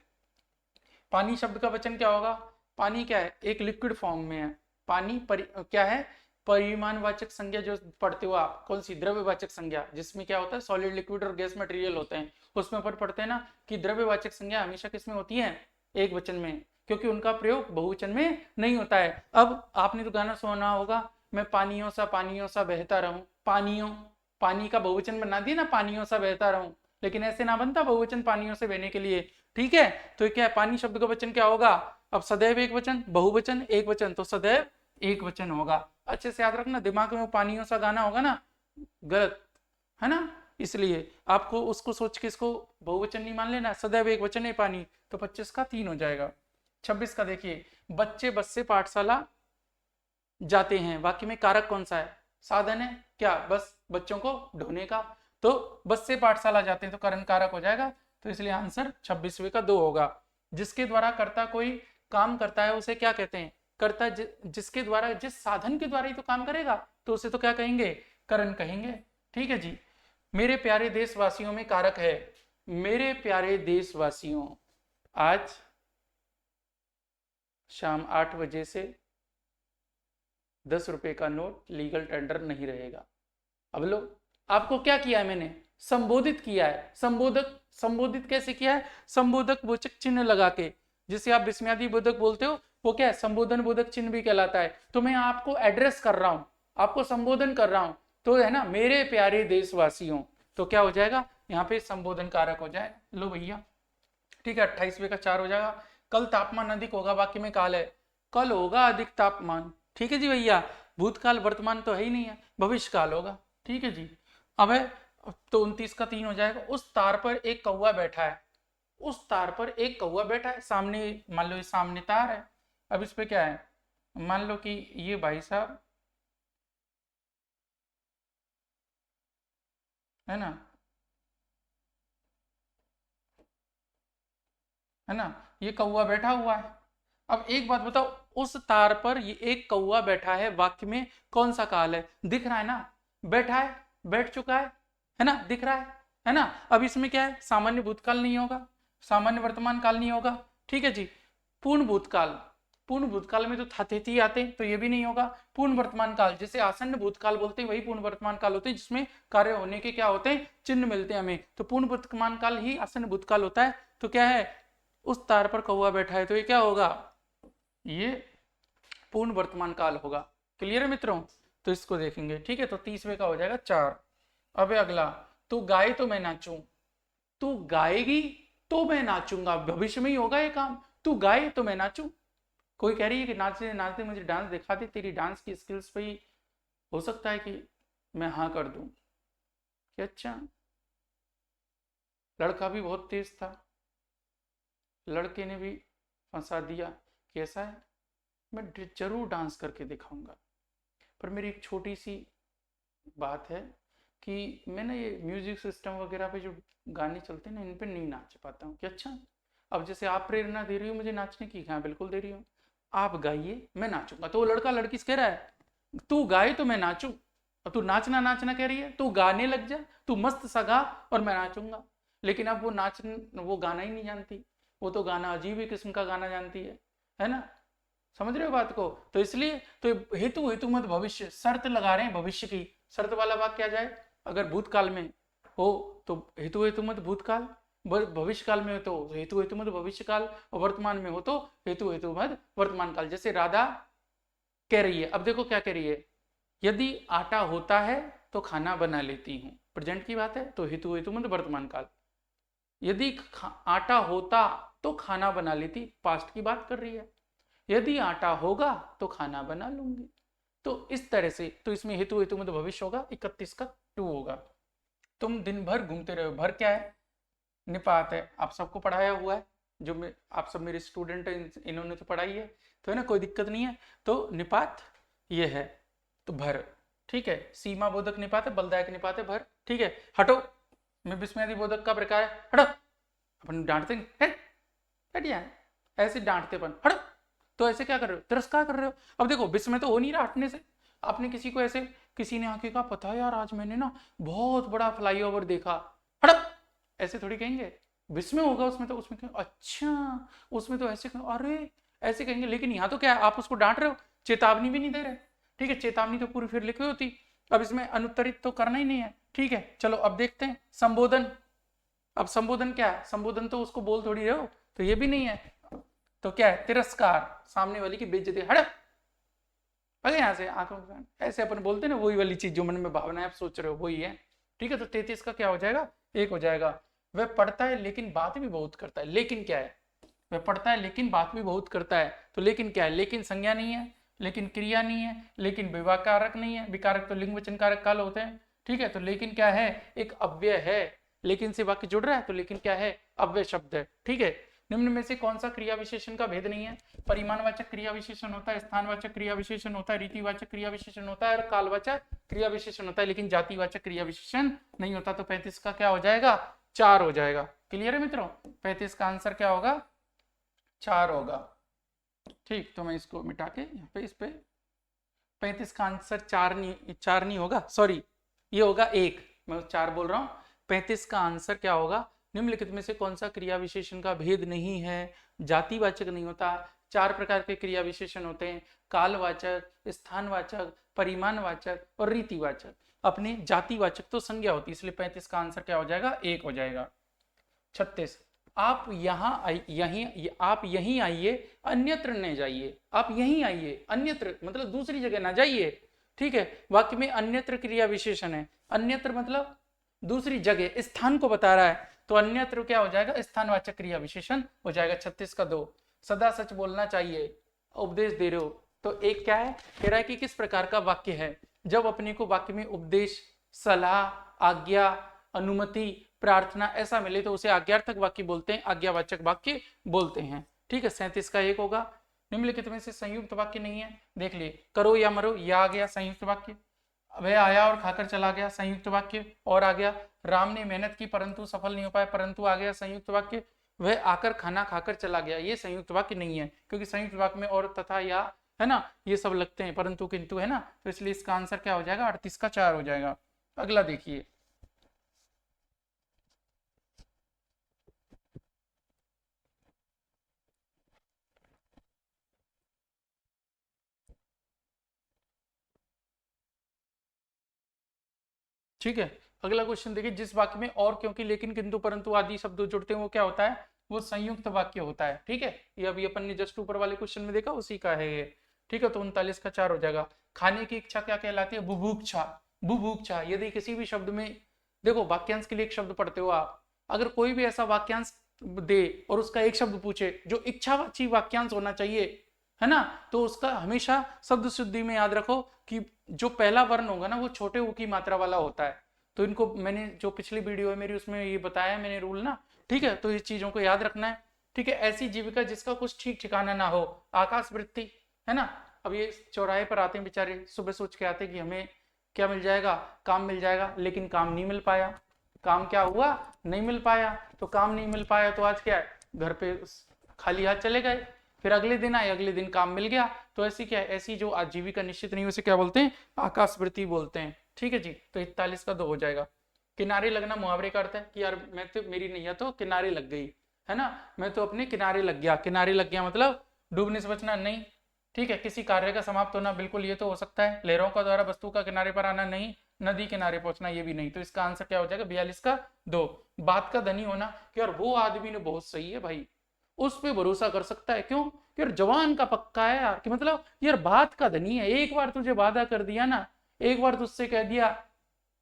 S1: पानी शब्द का वचन क्या होगा, पानी क्या है, एक लिक्विड फॉर्म में है। पानी क्या है, परिमाणवाचक संज्ञा जो पढ़ते हो आप, कौन सी, द्रव्यवाचक संज्ञा, जिसमें क्या होता है, सॉलिड, लिक्विड और गैस मटेरियल होते हैं, उसमें अपन पढ़ते हैं ना कि द्रव्यवाचक संज्ञा हमेशा किसमें होती है, एक वचन में, क्योंकि उनका प्रयोग बहुवचन में नहीं होता है। अब आपने तो गाना सुना होगा, मैं पानियों सा बहता रहूं, पानियों, पानी का बहुवचन बना दिया ना, पानियों सा बहता रहूं, लेकिन ऐसे ना बनता बहुवचन पानियों से बहने के लिए। ठीक है, तो क्या है, पानी शब्द का वचन क्या होगा, अब सदैव एक वचन, बहुवचन एक वचन, तो सदैव एक वचन होगा। अच्छे से याद रखना, दिमाग में पानियों सा गाना होगा ना, गलत है ना, इसलिए आपको उसको सोच के इसको बहुवचन नहीं मान लेना, सदैव एक वचन है पानी, तो 25 का 3 हो जाएगा। 26 का देखिए, बच्चे बस से पाठशाला जाते हैं, वाक्य में कारक कौन सा है, साधन है क्या, बस बच्चों को ढोने का, तो बस से पाठशाला जाते हैं तो करण कारक हो जाएगा, तो इसलिए आंसर 26वें का 2 होगा। जिसके द्वारा कर्ता कोई काम करता है उसे क्या कहते हैं, कर्ता जिसके द्वारा, जिस साधन के द्वारा ही तो काम करेगा, तो उसे तो क्या कहेंगे, करण कहेंगे। ठीक है जी। मेरे प्यारे देशवासियों में कारक है, मेरे प्यारे देशवासियों, आज शाम 8 बजे से 10 रुपए का नोट लीगल टेंडर नहीं रहेगा। अब लो, आपको क्या किया है, मैंने संबोधित किया है, संबोधित कैसे किया है, संबोधक बोधक चिन्ह लगा के, जिसे आप विस्मयादि बोधक बोलते हो, वो क्या है, संबोधन बोधक चिन्ह भी कहलाता है। तो मैं आपको एड्रेस कर रहा हूं, आपको संबोधन कर रहा हूं, तो है ना, मेरे प्यारे देशवासियों, तो क्या हो जाएगा, यहाँ पे संबोधन कारक हो जाए। लो भैया, ठीक है, 28वें का 4 हो जाएगा। कल तापमान अधिक होगा, वाक्य में काल है, कल होगा अधिक तापमान। ठीक है जी भैया, भूतकाल वर्तमान तो है ही नहीं है, भविष्य काल होगा। ठीक है जी। अब है, तो 29 का 3 हो जाएगा। उस तार पर एक कौवा बैठा है, उस तार पर एक कौवा बैठा है, सामने मान लो ये सामने तार है। अब इस पे क्या है, मान लो कि ये भाई साहब है ना, है ना, ये कौवा बैठा हुआ है। अब एक बात बताओ, उस तार पर ये एक कौवा बैठा है, वाक्य में कौन सा काल है, दिख रहा है ना, बैठा है, बैठ चुका है ना, दिख रहा है ना। अब इसमें क्या है, सामान्य भूतकाल नहीं होगा, सामान्य वर्तमान काल नहीं होगा। ठीक है जी। पूर्ण भूतकाल, पूर्ण भूतकाल में तो थाते आते, तो ये भी नहीं होगा। पूर्ण वर्तमान काल, जिसे आसन्न भूतकाल बोलते हैं, वही पूर्ण वर्तमान काल होते हैं, जिसमें कार्य होने के क्या होते हैं, चिन्ह मिलते हैं हमें, तो पूर्ण वर्तमान काल ही आसन्न भूतकाल होता है। तो क्या है, उस तार पर कौवा बैठा है, तो ये क्या होगा, ये पूर्ण वर्तमान काल होगा। क्लियर है मित्रों, तो इसको देखेंगे। ठीक है, तो 30वें का हो जाएगा 4। अब अगला, तू गाए तो मैं नाचूं, तू गाएगी तो मैं नाचूंगा, भविष्य में ही होगा ये काम, तू गाए तो मैं नाचूं। कोई कह रही है कि नाचते नाचते मुझे डांस दिखा दे, तेरी डांस की स्किल्स पे ही हो सकता है कि मैं हाँ कर दूं। कि अच्छा, लड़का भी बहुत तेज था, लड़के ने भी फंसा दिया, कैसा है, मैं जरूर डांस करके दिखाऊंगा। पर मेरी एक छोटी सी बात है कि मैं ना ये म्यूजिक सिस्टम वगैरह पे जो गाने चलते हैं ना, इन पे नहीं नाच पाता हूँ। कि अच्छा, अब जैसे आप प्रेरणा दे रही हो मुझे नाचने की, हाँ बिल्कुल दे रही हो, आप गाइए मैं नाचूंगा। तो वो लड़का लड़की से कह रहा है तू गाए तो मैं नाचूं, और तू नाचना नाचना कह रही है, तू गाने लग जा, तू मस्त सा गा और मैं नाचूंगा। लेकिन अब वो गाना ही नहीं जानती, वो तो गाना अजीब ही किस्म का गाना जानती है ना। समझ रहे हो बात को? तो इसलिए तो हेतु हेतु मत भविष्य, शर्त लगा रहे हैं भविष्य की। शर्त वाला वाक्य क्या जाए? अगर भूतकाल में हो तो हेतु हेतु मत भूतकाल, भविष्य काल में हो तो हेतु हेतु मत भविष्य काल, और वर्तमान में हो तो हेतु हेतु मत वर्तमान काल। जैसे राधा कह रही है, अब देखो क्या कह रही है, यदि आटा होता है तो खाना बना लेती हूँ, प्रेजेंट की बात है, तो हेतु हेतु मत वर्तमान काल। यदि आटा होता तो खाना बना लेती, पास्ट की बात कर रही है। यदि आटा होगा तो खाना बना लूंगी। तो इस तरह से, तो इसमें हेतु हेतु में तो भविष्य होगा, 31 का 2 होगा। तुम दिन भर घूमते रहो, भर क्या है? निपात है, आप सबको पढ़ाया हुआ है, जो आप सब मेरे स्टूडेंट हैं, इन्होंने तो पढ़ाई है, तो है ना, कोई दिक्कत नहीं है। तो निपात ये है, तो भर, ठीक है। सीमा बोधक निपात है, बलदायक निपात है भर, ठीक है। हटो, मैं विस्मयादि बोधक का प्रकार है, हटो। अपन डांटते हट, ऐसे डांटतेपन, हटो। तो ऐसे क्या कर रहे हो? तिरस्कार कर रहे हो। अब देखो विस्मय तो हो नहीं रहा हटने से। आपने किसी को ऐसे, किसी ने आके कहा पता है यार आज मैंने ना बहुत बड़ा फ्लाईओवर देखा, हड़प, ऐसे थोड़ी कहेंगे। विस्मय होगा उसमें, तो उसमें कहेंगे अच्छा, उसमें तो ऐसे अरे ऐसे कहेंगे। लेकिन यहाँ तो क्या है, आप उसको डांट रहे हो, चेतावनी भी नहीं दे रहे, ठीक है। चेतावनी तो पूरी फिर लिखी होती। अब इसमें अनुत्तरित तो करना ही नहीं है, ठीक है। चलो अब देखते हैं संबोधन। अब संबोधन क्या है? संबोधन तो उसको बोल थोड़ी रहे हो, तो ये भी नहीं है। तो क्या है? तिरस्कार, सामने वाली की बेइज्जती, हट अरे यहाँ से आंखों ऐसे अपन बोलते हैं ना, वही वाली चीज जो मन में भावना है आप सोच रहे हो वही है, ठीक है। तो 33 का क्या हो जाएगा? 1 हो जाएगा। वह पढ़ता है लेकिन बात भी बहुत करता है। लेकिन क्या है? वह पढ़ता है लेकिन बात भी बहुत करता है। तो लेकिन क्या है? लेकिन संज्ञा नहीं है, लेकिन क्रिया नहीं है, लेकिन विवाहकारक नहीं है। विकारक तो लिंग वचन कारक काल होते हैं, ठीक है। तो लेकिन क्या है? एक अव्यय है। लेकिन से वाक्य जुड़ रहा है, तो लेकिन क्या है? अव्यय शब्द है, ठीक है। निम्न में से कौन सा क्रिया विशेषण का भेद नहीं है? परिमाणवाचक क्रिया विशेषण होता है, स्थानवाचक क्रिया विशेषण होता है, रीतिवाचक क्रिया विशेषण होता है, और कालवाचक क्रिया विशेषण होता है, लेकिन जातिवाचक क्रिया विशेषण नहीं होता। तो 35 का क्या हो जाएगा? 4 हो जाएगा। क्लियर है मित्रों? 35 का आंसर क्या होगा? 4 होगा, ठीक। तो मैं इसको मिटा के यहाँ पे इस पे 35 का आंसर 4 नहीं होगा, सॉरी ये होगा 1, मैं 4 बोल रहा हूँ। 35 का आंसर क्या होगा? निम्नलिखित में से कौन सा क्रिया विशेषण का भेद नहीं है? जातिवाचक नहीं होता। 4 प्रकार के क्रिया विशेषण होते हैं, कालवाचक, स्थानवाचक, परिमाणवाचक और रीतिवाचक। अपने जातिवाचक तो संज्ञा होती है, इसलिए 35 का आंसर क्या हो जाएगा? 1 हो जाएगा। 36, आप यहीं आइए, अन्यत्र न जाइए। आप यहीं आइए, अन्यत्र मतलब दूसरी जगह ना जाइए, ठीक है। वाक्य में अन्यत्र क्रिया विशेषण है, अन्यत्र मतलब दूसरी जगह, स्थान को बता रहा है, तो अन्यत्र क्या हो जाएगा? स्थानवाचक क्रिया विशेषण हो जाएगा। 36 का 2, सदा सच बोलना चाहिए, उपदेश दे रहे हो। तो एक क्या है? कह रहा है कि किस प्रकार का वाक्य है? जब अपने को वाक्य में उपदेश, सलाह, आज्ञा, अनुमति, प्रार्थना ऐसा मिले तो उसे आज्ञार्थक वाक्य बोलते हैं, आज्ञावाचक वाक्य बोलते हैं, ठीक है। 37 का 1 होगा। निम्नलिखित में से संयुक्त वाक्य नहीं है, देख लिए, करो या मरो, यह आ गया संयुक्त वाक्य। वह आया और खाकर चला गया, संयुक्त वाक्य। और आ गया, राम ने मेहनत की परंतु सफल नहीं हो पाया, परंतु आ गया, संयुक्त वाक्य। वह आकर खाना खाकर चला गया, ये संयुक्त वाक्य नहीं है, क्योंकि संयुक्त वाक्य में और, तथा, या, है ना, ये सब लगते हैं, परंतु, किंतु, है ना। तो इसलिए इसका आंसर क्या हो जाएगा? 38 का 4 हो जाएगा। अगला देखिए, ठीक है। अगला क्वेश्चन देखिए, जिस वाक्य में और, क्योंकि, लेकिन, किंतु, परंतु आदि शब्द जुड़ते हैं वो क्या होता है? वो संयुक्त वाक्य होता है, ठीक है। ये अभी अपन ने जस्ट ऊपर वाले क्वेश्चन में देखा, उसी का है ये, ठीक है। तो 39 का 4 हो जाएगा। खाने की इच्छा क्या कहलाती है? बुभुक्षा। बुभुक्षा, यदि किसी भी शब्द में, देखो वाक्यांश के लिए एक शब्द पढ़ते हो आप, अगर कोई भी ऐसा वाक्यांश दे और उसका एक शब्द पूछे जो इच्छावाची वाक्यांश होना चाहिए, है ना, तो उसका हमेशा शब्द शुद्धि में याद रखो कि जो पहला वर्ण होगा ना वो छोटे ऊ की मात्रा वाला होता है। तो इनको मैंने जो पिछली वीडियो है मेरी उसमें ये बताया मैंने रूल ना, ठीक है। तो इस चीजों को याद रखना है, ठीक है। ऐसी जीविका जिसका कुछ ठीक ठिकाना ना हो, आकाश वृत्ति, है ना, अब ये चौराहे पर आते हैं बेचारे, सुबह सोच के आते हैं कि हमें क्या मिल जाएगा, काम मिल जाएगा, लेकिन काम नहीं मिल पाया। काम क्या हुआ, नहीं मिल पाया। तो काम नहीं मिल पाया तो आज क्या है, घर पे खाली हाथ चले गए। फिर अगले दिन आए, अगले दिन काम मिल गया। तो ऐसी क्या है, ऐसी जो आजीविका निश्चित नहीं, उसे क्या बोलते हैं, आकाशवृत्ति बोलते हैं। ठीक है जी, तो 41 का 2 हो जाएगा। किनारे लगना मुहावरे का अर्थ है कि यार मैं तो, मेरी नैया तो किनारे लग गई है ना, मैं तो अपने किनारे लग गया। किनारे लग गया मतलब डूबने से बचना नहीं। ठीक है, किसी कार्य का समाप्त होना, बिल्कुल ये तो हो सकता है। लहरों का द्वारा वस्तु का किनारे पर आना नहीं, नदी किनारे पहुंचना ये भी नहीं। तो इसका आंसर क्या हो जाएगा, 42 का 2। बात का धनी होना कि यार वो आदमी ने बहुत सही है भाई, उस पे भरोसा कर सकता है। क्यों, यार जवान का पक्का है यार, कि मतलब यार बात का धनी है, एक बार तुझे वादा कर दिया ना, एक बार तुझसे कह दिया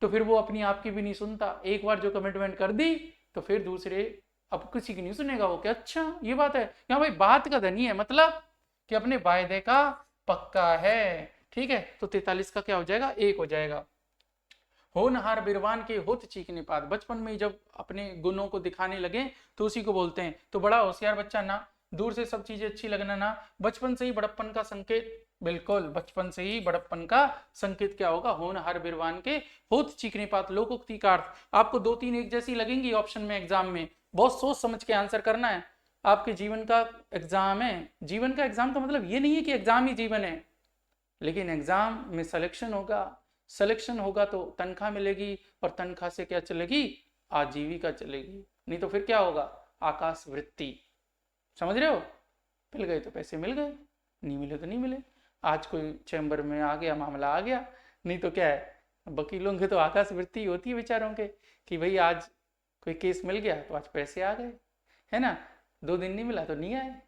S1: तो फिर वो अपनी आपकी भी नहीं सुनता। एक बार जो कमिटमेंट कर दी तो फिर दूसरे अब किसी की नहीं सुनेगा वो। क्या अच्छा ये बात है, यहाँ भाई बात का धनी है मतलब कि अपने वायदे का पक्का है। ठीक है, तो 43 का क्या हो जाएगा, 1 हो जाएगा। होनहार बिरवान के होत चीखने पात, बचपन में जब अपने गुणों को दिखाने लगे तो उसी को बोलते हैं। तो बड़ा होशियार बच्चा ना, दूर से सब चीजें अच्छी लगना ना, बचपन से ही बड़प्पन का संकेत। बिल्कुल, बचपन से ही बड़प्पन का संकेत क्या होगा, होनहार बिरवान के होत चीखने पात। लोकोक्ति का अर्थ आपको 2-3 एक जैसी लगेंगी ऑप्शन में, एग्जाम में बहुत सोच समझ के आंसर करना है। आपके जीवन का एग्जाम है, जीवन का एग्जाम का मतलब ये नहीं है कि एग्जाम ही जीवन है, लेकिन एग्जाम में सिलेक्शन होगा। सिलेक्शन होगा तो तनख्वाह मिलेगी, और तनख्वाह से क्या चलेगी, आजीविका चलेगी। नहीं तो फिर क्या होगा, आकाश वृत्ति। समझ रहे हो, मिल गए तो पैसे मिल गए, नहीं मिले तो नहीं मिले। आज कोई चैम्बर में आ गया, मामला आ गया, नहीं तो क्या है, वकीलों के तो आकाश वृत्ति होती है बेचारों के, कि भाई आज कोई केस मिल गया तो आज पैसे आ गए, है ना। 2 दिन नहीं मिला तो नहीं आए,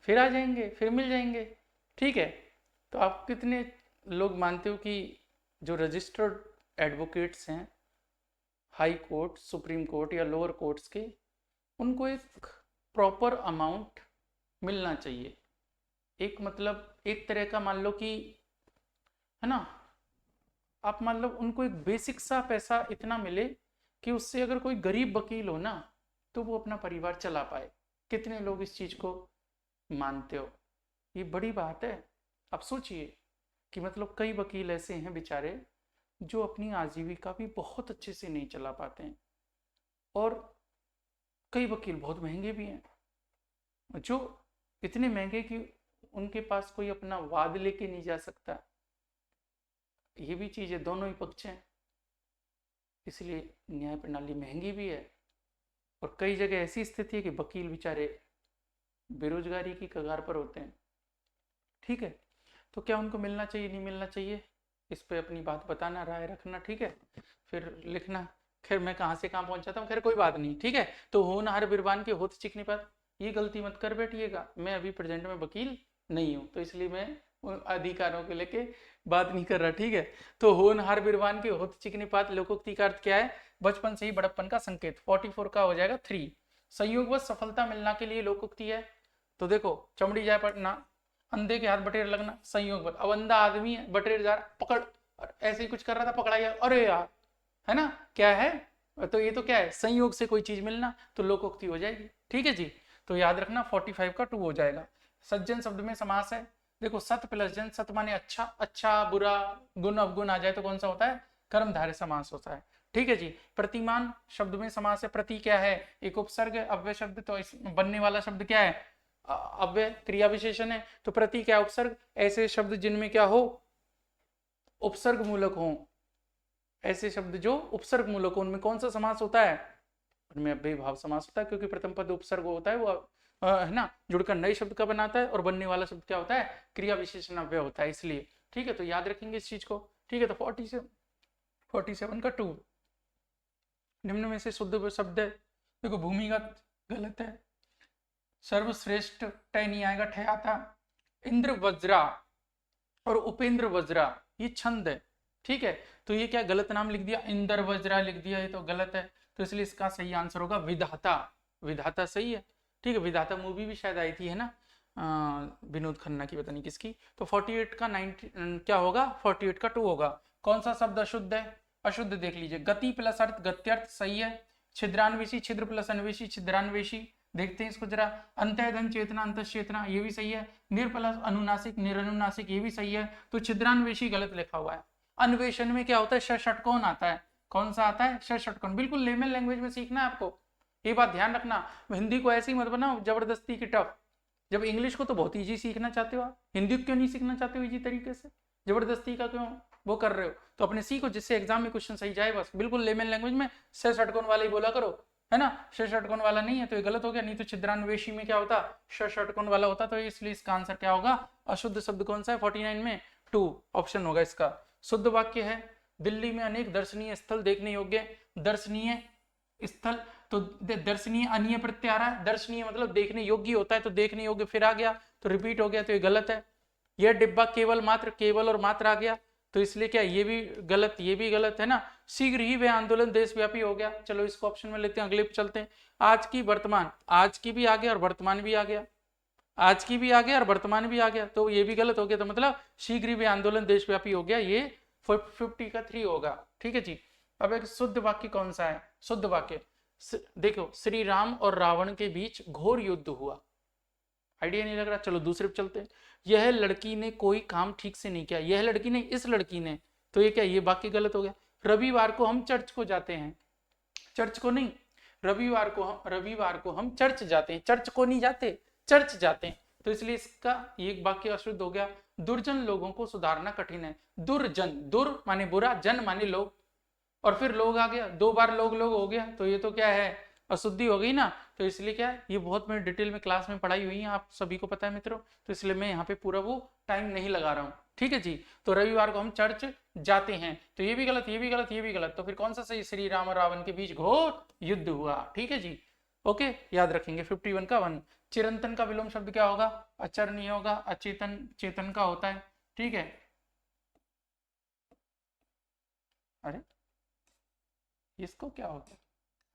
S1: फिर आ जाएंगे, फिर मिल जाएंगे। ठीक है, तो आप कितने लोग मानते हो कि जो रजिस्टर्ड एडवोकेट्स हैं हाई कोर्ट, सुप्रीम कोर्ट या लोअर कोर्ट्स के, उनको एक प्रॉपर अमाउंट मिलना चाहिए। एक मतलब एक तरह का मान लो कि, है ना, आप मान लो उनको एक बेसिक सा पैसा इतना मिले कि उससे अगर कोई गरीब वकील हो ना तो वो अपना परिवार चला पाए। कितने लोग इस चीज को मानते हो, ये बड़ी बात है। अब सोचिए कि मतलब कई वकील ऐसे हैं बेचारे जो अपनी आजीविका भी बहुत अच्छे से नहीं चला पाते हैं, और कई वकील बहुत महंगे भी हैं, जो इतने महंगे कि उनके पास कोई अपना वाद लेके नहीं जा सकता। ये भी चीज़ है, दोनों ही पक्ष हैं, इसलिए न्याय प्रणाली महंगी भी है। और कई जगह ऐसी स्थिति है कि वकील बेचारे बेरोजगारी की कगार पर होते हैं। ठीक है, तो क्या उनको मिलना चाहिए, नहीं मिलना चाहिए, इस पे अपनी बात बताना, राय रखना। ठीक है, फिर लिखना। खैर मैं कहाँ से कहाँ पहुँच जाता हूँ, खैर कोई बात नहीं। ठीक है, तो होनहार बिरबान के होत चिकने पर, ये गलती मत कर बैठिएगा। मैं अभी प्रेजेंट में वकील नहीं हूँ, तो इसलिए मैं उन अधिकारों को लेके बात नहीं कर रहा। ठीक है, तो होनहार बिरबान के होत चिकने पात, लोकोक्ति का अर्थ क्या है, बचपन से ही बड़प्पन का संकेत। 44 का हो जाएगा 3। संयोगवश सफलता मिलना के लिए लोकोक्ति है, तो देखो चमड़ी जाए पड़ना, अंधे के हाथ बटेर लगना, संयोग। अब अंधा आदमी है, बटेर जा रहा, पकड़, ऐसे ही कुछ कर रहा था, पकड़ा गया, अरे यार, है ना, क्या है, तो ये तो क्या है, संयोग से कोई चीज मिलना, तो लोकोक्ति हो जाएगी। ठीक है जी, तो याद रखना 45 का 2 हो जाएगा। सज्जन शब्द में समास है, देखो सत प्लस जन, सत माने अच्छा, अच्छा बुरा, गुण अवगुण आ जाए तो कौन सा होता है, कर्मधारय समास होता है। ठीक है जी, प्रतिमान शब्द में समास है, प्रति क्या है, एक उपसर्ग है, अव्यय शब्द, तो इस बनने वाला शब्द क्या है, अव्यय क्रिया विशेषण है, तो प्रति क्या उपसर्ग। ऐसे शब्द जिनमें क्या हो, उपसर्ग मूलक हो, ऐसे शब्द जो उपसर्ग मूलक हो, उनमें कौन सा समास होता है, उनमें अव्यय भाव समास होता है, क्योंकि प्रथम पद उपसर्ग होता है वो, है ना, जुड़कर नए शब्द का बनाता है, और बनने वाला शब्द क्या होता है, क्रिया विशेषण अव्यय होता है, इसलिए। ठीक है, तो याद रखेंगे इस चीज को। ठीक है, तो 47 का 2। निम्न में से शुद्ध शब्द है, देखो भूमिगत गलत है, सर्वश्रेष्ठ टय नहीं आएगा, ठय आता। इंद्र वज्रा और उपेंद्र वज्रा ये छंद है। ठीक है, तो ये क्या गलत नाम लिख दिया, इंद्र वज्रा लिख दिया, ये तो गलत है, तो इसलिए इसका सही आंसर होगा विधाता। विधाता सही है। ठीक है, विधाता मूवी भी शायद आई थी, है ना, विनोद खन्ना की, पता नहीं किसकी। तो 48 का 90 क्या होगा, 48 का 2 होगा। कौन सा शब्द अशुद्ध है, अशुद्ध देख लीजिए, गति प्लस अर्थ, गत्यर्थ सही है। छिद्रान्वेषी, छिद्र प्लस अन्वेषी, छिद्रान्वेषी देखते हैं इसको जरा। अंतःधन चेतना अंतश्चेतना ये भी सही है। निर्प्लस अनुनासिक निरनुनासिक ये भी सही है। तो छिद्रान्वेषी गलत लिखा हुआ है। अन्वेषण में क्या होता है, षटकोण आता है। कौन सा आता है, षटकोण। बिल्कुल लेमन लैंग्वेज में सीखना है आपको, ये बात ध्यान रखना। हिंदी को ऐसी मत बनाओ जबरदस्ती की टफ। जब इंग्लिश को तो बहुत ईजी सीखना चाहते हो आप, हिंदी को क्यों नहीं सीखना चाहते हो इजी तरीके से, जबरदस्ती का क्यों वो कर रहे हो। तो अपने सीखो जिससे एग्जाम में क्वेश्चन सही जाए बस। बिल्कुल लेमन लैंग्वेज में से षटकोण वाला ही बोला करो, है ना। श षटकोण वाला नहीं है तो ये गलत हो गया। नहीं तो छिद्रान्वेषी में क्या होता, श षटकोण वाला होता। तो इसलिए इसका आंसर क्या होगा, अशुद्ध शब्द कौन सा है 49 में 2 ऑप्शन होगा इसका। शुद्ध वाक्य है दिल्ली में अनेक दर्शनीय स्थल देखने योग्य। दर्शनीय स्थल तो दर्शनीय अन्य प्रत्यय आ रहा है। दर्शनीय मतलब देखने योग्य होता है, तो देखने योग्य फिर आ गया तो रिपीट हो गया, तो ये गलत है। यह डिब्बा केवल मात्र, केवल और मात्र आ गया तो इसलिए क्या ये भी गलत, ये भी गलत है ना। शीघ्र ही वह आंदोलन देशव्यापी हो गया। चलो इसको ऑप्शन में लेते हैं, अगले पे चलते हैं। आज की वर्तमान, आज की भी आ गया और वर्तमान भी आ गया, आज की भी आ गया और वर्तमान भी आ गया, तो ये भी गलत हो गया। तो मतलब शीघ्र ही वह आंदोलन देशव्यापी हो गया, ये 50 का 3 होगा। ठीक है जी। अब एक शुद्ध वाक्य कौन सा है, शुद्ध वाक्य देखो, श्री राम और रावण के बीच घोर युद्ध हुआ। आइडिया नहीं लग रहा, चलो दूसरे पे चलते हैं। यह लड़की ने कोई काम ठीक से नहीं किया, यह लड़की ने, इस लड़की ने, तो ये क्या, ये वाक्य गलत हो गया। रविवार को हम चर्च को जाते हैं, चर्च को नहीं, रविवार को हम चर्च जाते हैं, चर्च को नहीं जाते, चर्च जाते हैं, तो इसलिए इसका एक वाक्य अशुद्ध हो गया। दुर्जन लोगों को सुधारना कठिन है। दुर्जन, दुर माने बुरा, जन माने लोग, और फिर लोग आ गया, 2 बार लोग हो गया, तो ये तो क्या है, अशुद्धि हो गई ना। तो इसलिए क्या है, ये बहुत मैंने डिटेल में क्लास में पढ़ाई हुई है, आप सभी को पता है मित्रों, तो इसलिए मैं यहाँ पे पूरा वो टाइम नहीं लगा रहा हूँ। ठीक है जी। तो रविवार को हम चर्च जाते हैं, तो ये भी गलत, ये भी गलत, ये भी गलत, तो फिर कौन सा सही, श्री राम और रावण के बीच घोर युद्ध हुआ। ठीक है जी, ओके, याद रखेंगे 51 का 1। चिरंतन का विलोम शब्द क्या होगा, अचर नहीं होगा, अचेतन चेतन का होता है। ठीक है, अरे इसको क्या होगा,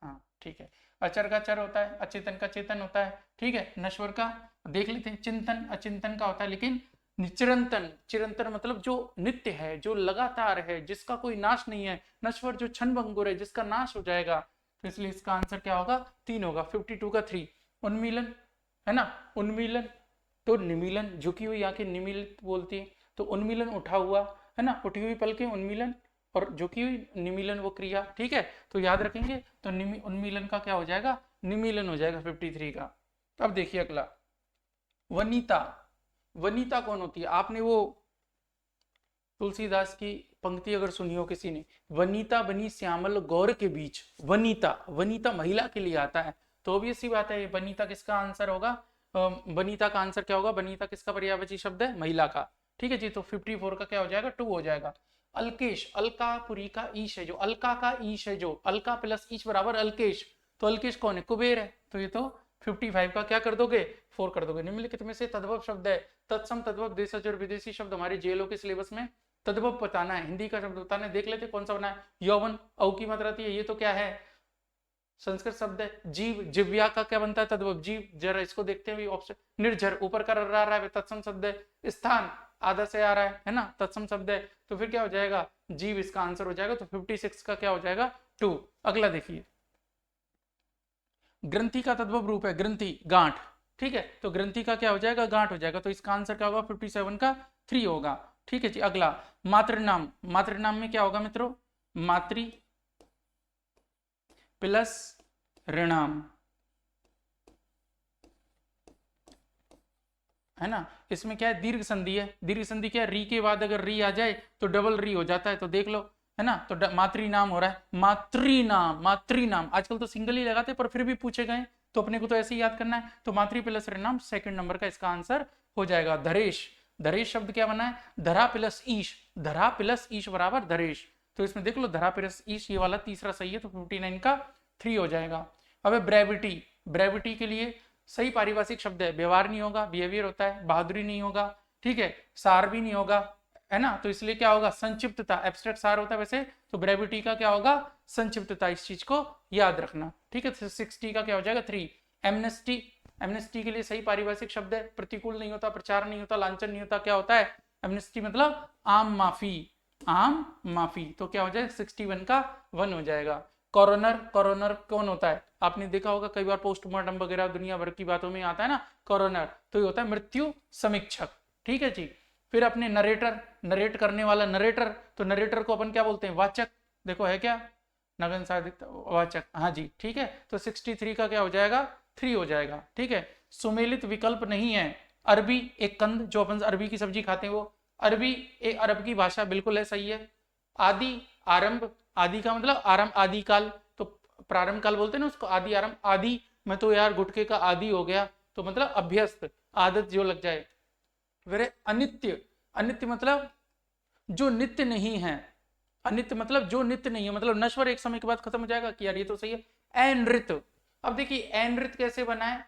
S1: हाँ ठीक है, अचर का चर होता है, अचेतन का चेतन होता है। ठीक है, नश्वर का देख लेते हैं, चिंतन अचिंतन का होता है, लेकिन चिरंतन, चिरंतन मतलब जो नित्य है, जो लगातार है, जिसका कोई नाश नहीं है। नश्वर जो क्षण भंगुर है, जिसका नाश हो जाएगा, तो इसलिए इसका आंसर क्या होगा, 3 होगा। 52 का 3। उन्मीलन है ना, उन्मीलन तो निमीलन, झुकी हुई आंखें निमीलित बोलती है, तो उन्मीलन उठा हुआ है ना, उठी हुई पलकें उन्मीलन, और झुकी हुई निमीलन वो क्रिया। ठीक है, तो याद रखेंगे, तो उन्मीलन का क्या हो जाएगा, निमीलन हो जाएगा 53 का। अब देखिए अगला, वनीता। वनीता कौन होती है, आपने वो तुलसीदास की पंक्ति अगर सुनी हो किसी ने, वनीता बनी श्यामल गौर के बीच। वनीता, वनीता महिला के लिए आता है, तो ऑब्वियस सी बात है वनीता किसका आंसर होगा, वनीता का आंसर क्या होगा, वनीता किसका पर्यायवाची शब्द है, महिला का। ठीक है जी, तो 54 का क्या हो जाएगा, 2 हो जाएगा। अल्केश, अलकापुरी का ईश है जो, अलका का ईश है जो, अलका प्लस ईश बराबर अल्केश, तो अल्केश कौन है, कुबेर है, तो ये तो 55 का क्या कर दोगे, 4 कर दोगे। निम्नलिखित में से तद्भव शब्द है, तत्सम तद्भव देशज और विदेशी शब्द हमारे जेएलओ के सिलेबस में तद्भव बताना है, हिंदी का शब्द बताना है, देख लेते कौन सा बना है। यौवन, औ की मात्रा आती है, ये तो क्या है, संस्कृत शब्द है। जीव, जिव्या का क्या बनता है, तद्भव जीव, जरा इसको देखते हैं ऑप्शन। निर्झर, ऊपर का रहा है, तत्सम शब्द है। स्थान, आधा से आ रहा है ना, तत्सम शब्द है, तो फिर क्या हो जाएगा, जीव इसका आंसर हो जाएगा। तो 56 का क्या हो जाएगा, 2। अगला देखिए, ग्रंथि का तद्भव रूप है, ग्रंथि गांठ। ठीक है, तो ग्रंथि का क्या हो जाएगा, गांठ हो जाएगा, तो इसका आंसर क्या होगा, 57 का 3 होगा। ठीक है जी। अगला मातृनाम, मातृनाम में क्या होगा मित्रों, मातृ प्लस ऋणाम, है ना। इसमें क्या है, दीर्घ संधि है, दीर्घ संधि क्या है, री के बाद अगर री आ जाए तो डबल री हो जाता है, तो देख लो, है ना। तो मातृनाम हो रहा है, मातृनाम, मातृनाम आजकल तो सिंगल ही लगाते, पर फिर भी पूछे गए तो अपने को तो ऐसे ही याद करना है, तो मातृ प्लस ऋणाम 2nd नंबर का इसका आंसर हो जाएगा। धरेश, धरेश शब्द क्या बना है, धरा प्लस ईश, धरा प्लस ईश बराबर धरेश, तो इसमें देख लो धरा प्लस ईश, ये वाला तीसरा सही है, तो 59 का 3 हो जाएगा। अब ब्रेविटी, ब्रेविटी के लिए सही पारिभाषिक शब्द है, व्यवहार नहीं होगा, बिहेवियर होता है, बहादुरी नहीं होगा, ठीक है, सार भी नहीं होगा, है ना, तो इसलिए क्या होगा, संक्षिप्तता, एब्स्ट्रैक्ट सार होता है वैसे, तो ब्रेविटी का क्या होगा, संक्षिप्तता, इस चीज को याद रखना। ठीक है, 60 का क्या हो जाएगा 3। एमनेस्टी, एमनेस्टी के लिए सही पारिभाषिक शब्द है, प्रतिकूल नहीं होता, प्रचार नहीं होता, लांछन नहीं होता, क्या होता है, एमनेस्टी मतलब आम माफी, आम माफी, तो क्या हो जाएगा 61 का 1 हो जाएगा। कॉरोनर, कॉरोनर कौन होता है? आपने देखा होगा कई बार पोस्टमार्टम वगैरह दुनिया भर की बातों में आता है ना कॉरोनर, तो ये होता है मृत्यु समीक्षक। ठीक है जी। फिर अपने नरेटर, नरेट करने वाला नरेटर, तो नरेटर को अपन क्या बोलते हैं? वाचक। देखो है क्या? नगन साधित वाचक, हाँ जी ठीक है। तो 63 का क्या हो जाएगा? 3 हो जाएगा। ठीक है। सुमेलित विकल्प नहीं है। अरबी एक कंद, जो अपन अरबी की सब्जी खाते हैं वो अरबी, एक अरब की भाषा, बिल्कुल है, सही है। आदि, आरंभ, आदि का मतलब आरंभ, आदि काल, तो प्रारंभ काल बोलते हैं ना उसको, आदि आरंभ। आदि में तो यार गुटके का आदि हो गया, तो मतलब अभ्यस्त, आदत जो लग जाए। फिर अनित्य, अनित्य मतलब जो नित्य नहीं है। अनित्य मतलब जो नित्य नहीं है, मतलब नश्वर, एक समय के बाद खत्म हो जाएगा, कि यार ये तो सही है। अनृत, अब देखिए अनृत कैसे बना है?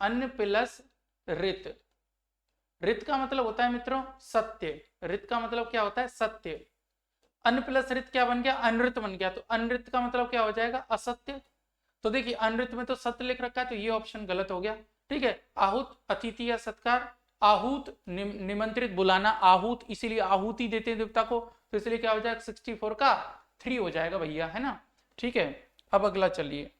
S1: अन्न प्लस रित। रित का मतलब होता है मित्रों सत्य। रित का मतलब क्या होता है? सत्य। अन्न प्लस रित क्या बन गया? अनृत बन गया। तो अनृत का मतलब क्या हो जाएगा? असत्य। तो देखिए अनृत में तो सत्य लिख रखा है, तो ये ऑप्शन गलत हो गया। ठीक है। आहूत अतिथि या सत्कार, आहूत निमंत्रित बुलाना, आहूत इसीलिए आहुति देते हैं देवता को, तो इसलिए क्या हो जाएगा? 64 का 3 हो जाएगा भैया, है ना। ठीक है। अब अगला चलिए,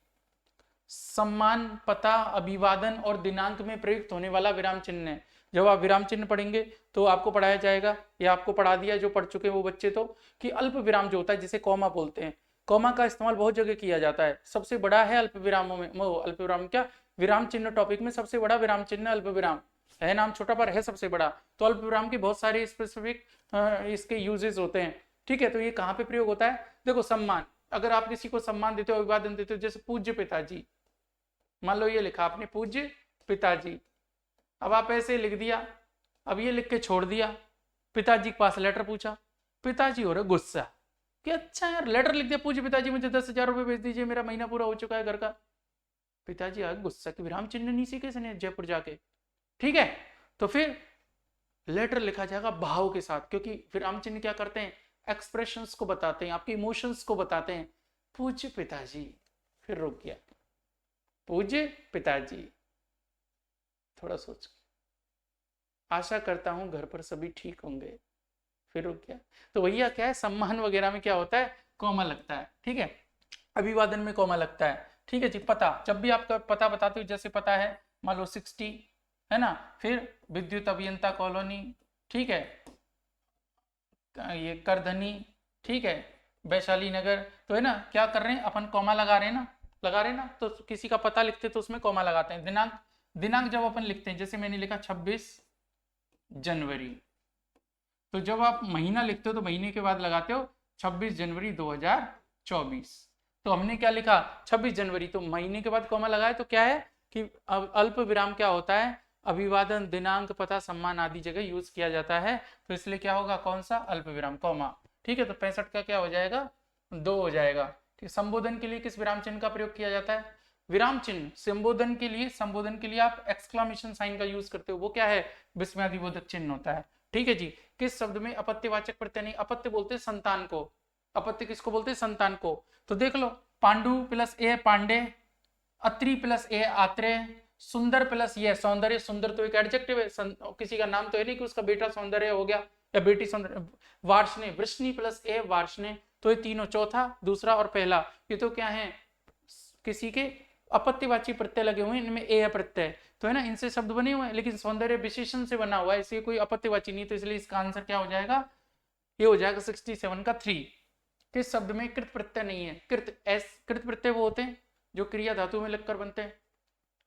S1: सम्मान, पता, अभिवादन और दिनांक में प्रयुक्त होने वाला विराम चिन्ह है। जब आप विराम चिन्ह पढ़ेंगे तो आपको पढ़ाया जाएगा, या आपको पढ़ा दिया जो पढ़ चुके हैं वो बच्चे, तो कि अल्प विराम जो होता है जिसे कॉमा बोलते हैं, कॉमा का इस्तेमाल बहुत जगह किया जाता है। सबसे बड़ा है अल्प विरामों में, अल्प विराम क्या, विराम चिन्ह टॉपिक में सबसे बड़ा विराम चिन्ह अल्प विराम है। नाम छोटा पर है सबसे बड़ा। तो अल्प विराम के बहुत सारे स्पेसिफिक इसके यूजेस होते हैं। ठीक है। तो ये कहाँ पे प्रयोग होता है? देखो सम्मान, अगर आप किसी को सम्मान देते हो, अभिवादन देते हो, जैसे पूज्य पिताजी, मान लो ये लिखा आपने पूज्य पिताजी, अब आप ऐसे लिख दिया, अब ये लिख के छोड़ दिया, पिताजी के पास लेटर पूछा, पिताजी हो रहे गुस्सा कि अच्छा यार लेटर लिख दिया पूज्य पिताजी मुझे 10,000 रुपए भेज दीजिए, मेरा महीना पूरा हो चुका है घर का। पिताजी आ गुस्सा कि विराम चिन्ह नहीं सीखे इसने जयपुर जाके। ठीक है। तो फिर लेटर लिखा जाएगा भाव के साथ, क्योंकि विराम चिन्ह क्या करते हैं? एक्सप्रेशंस को बताते हैं, आपके इमोशंस को बताते हैं। पूज्य पिताजी, फिर रुक गया, पूज्य पिताजी, थोड़ा सोच, आशा करता हूं घर पर सभी ठीक होंगे, फिर रुक गया। तो भैया क्या है, सम्मान वगैरह में क्या होता है? कॉमा लगता है। ठीक है। अभिवादन में कॉमा लगता है। ठीक है जी। पता, जब भी आपका पता बताते हो, जैसे पता है मान लो 60, है ना, फिर विद्युत अभियंता कॉलोनी, ठीक है, ये करधनी, ठीक है, वैशाली नगर, तो है ना, क्या कर रहे हैं अपन? कॉमा लगा रहे हैं ना, लगा रहे हैं ना। तो किसी का पता लिखते तो उसमें कॉमा लगाते हैं। दिनांक, दिनांक जब अपन लिखते हैं, जैसे मैंने लिखा 26 जनवरी, तो जब आप महीना लिखते हो तो महीने के बाद लगाते हो 26 जनवरी 2024। तो हमने क्या लिखा? 26 जनवरी, तो महीने के बाद कॉमा लगाए, तो क्या है कि अल्प विराम क्या होता है? अभिवादन, दिनांक, पता, सम्मान आदि जगह यूज किया जाता है, तो इसलिए क्या होगा? कौन सा? अल्प विराम, कॉमा। ठीक है। तो 65 का क्या हो जाएगा? 2 हो जाएगा। ठीक। संबोधन के लिए किस विराम चिन्ह का प्रयोग किया जाता है? विराम चिन्ह संबोधन के लिए, संबोधन के लिए आप एक्सक्लामेशन साइन का यूज करते हो, वो क्या है? विस्मयादिबोधक चिन्ह होता है। ठीक है जी। किस शब्द में अपत्यवाचक प्रत्यय नहीं? अपत्य बोलते हैं संतान को, अपत्य किसको बोलते हैं? संतान को। तो देख लो, पांडु प्लस ए पांडे, अत्रि प्लस ए आत्रेय, सुंदर प्लस ये सौंदर्य, सुंदर तो एक एडजेक्टिव है, किसी का नाम तो है नहीं कि उसका बेटा सौंदर्य हो गया या बेटी सौंदर्य। वार्ष्णेय, वृष्णि प्लस ए वार्ष्णेय, तो ये तीनों, चौथा, दूसरा और पहला, ये तो क्या है? किसी के अपत्यवाची प्रत्यय लगे हुए हैं, इनमें ए प्रत्यय, तो है ना, इनसे शब्द बने हुए हैं, लेकिन सौंदर्य विशेषण से बना हुआ है, इसलिए कोई अपत्यवाची नहीं, तो इसलिए इसका आंसर क्या हो जाएगा? ये हो जाएगा 67 का 3। किस शब्द में कृत प्रत्यय नहीं है? कृत, कृत प्रत्यय वो होते हैं जो क्रिया धातु में लगकर बनते हैं।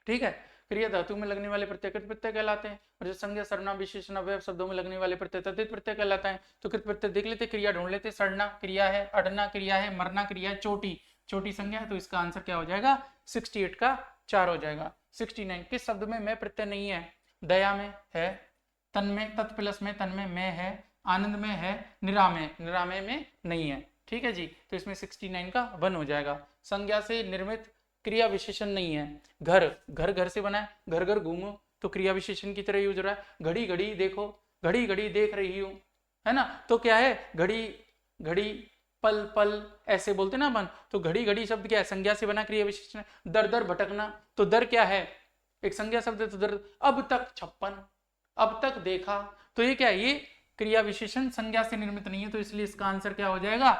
S1: ठीक है। क्रिया धातु में लगने वाले प्रत्यय कृत प्रत्यय कहलाते हैं, और जो संज्ञा, सर्वनाम, विशेषण, अवयव शब्दों में लगने वाले प्रत्यय तद्धित प्रत्यय कहलाता है। तो कृत प्रत्यय देख लेते, क्रिया ढूंढ लेते, सड़ना क्रिया है, अड़ना क्रिया है, मरना क्रिया है, चोटी, चोटी संज्ञा है, तो इसका आंसर क्या हो जाएगा? 68 का 4 हो जाएगा। 69, किस शब्द में मैं प्रत्यय नहीं है? दया में है, तन में, तत् प्लस में, तन में मैं है, आनंद में है, निरामय, निरामय में नहीं है। ठीक है जी। तो इसमें 69 का 1 हो जाएगा। संज्ञा से निर्मित क्रिया विशेषण नहीं है। घर, घर घर से बना है, घर घर घूमो, तो क्रिया विशेषण की तरह यूज हो रहा है। घड़ी घड़ी देखो, घड़ी घड़ी देख रही हूं, है ना, तो क्या है? घड़ी घड़ी, पल पल, ऐसे बोलते ना अपन, तो घड़ी घड़ी शब्द क्या है? संज्ञा से बना क्रिया विशेषण। दर दर भटकना, तो दर क्या है? एक संज्ञा शब्द है, तो दर। अब तक 56, अब तक देखा, तो ये क्या है? ये क्रिया विशेषण संज्ञा से निर्मित नहीं है, तो इसलिए इसका आंसर क्या हो जाएगा?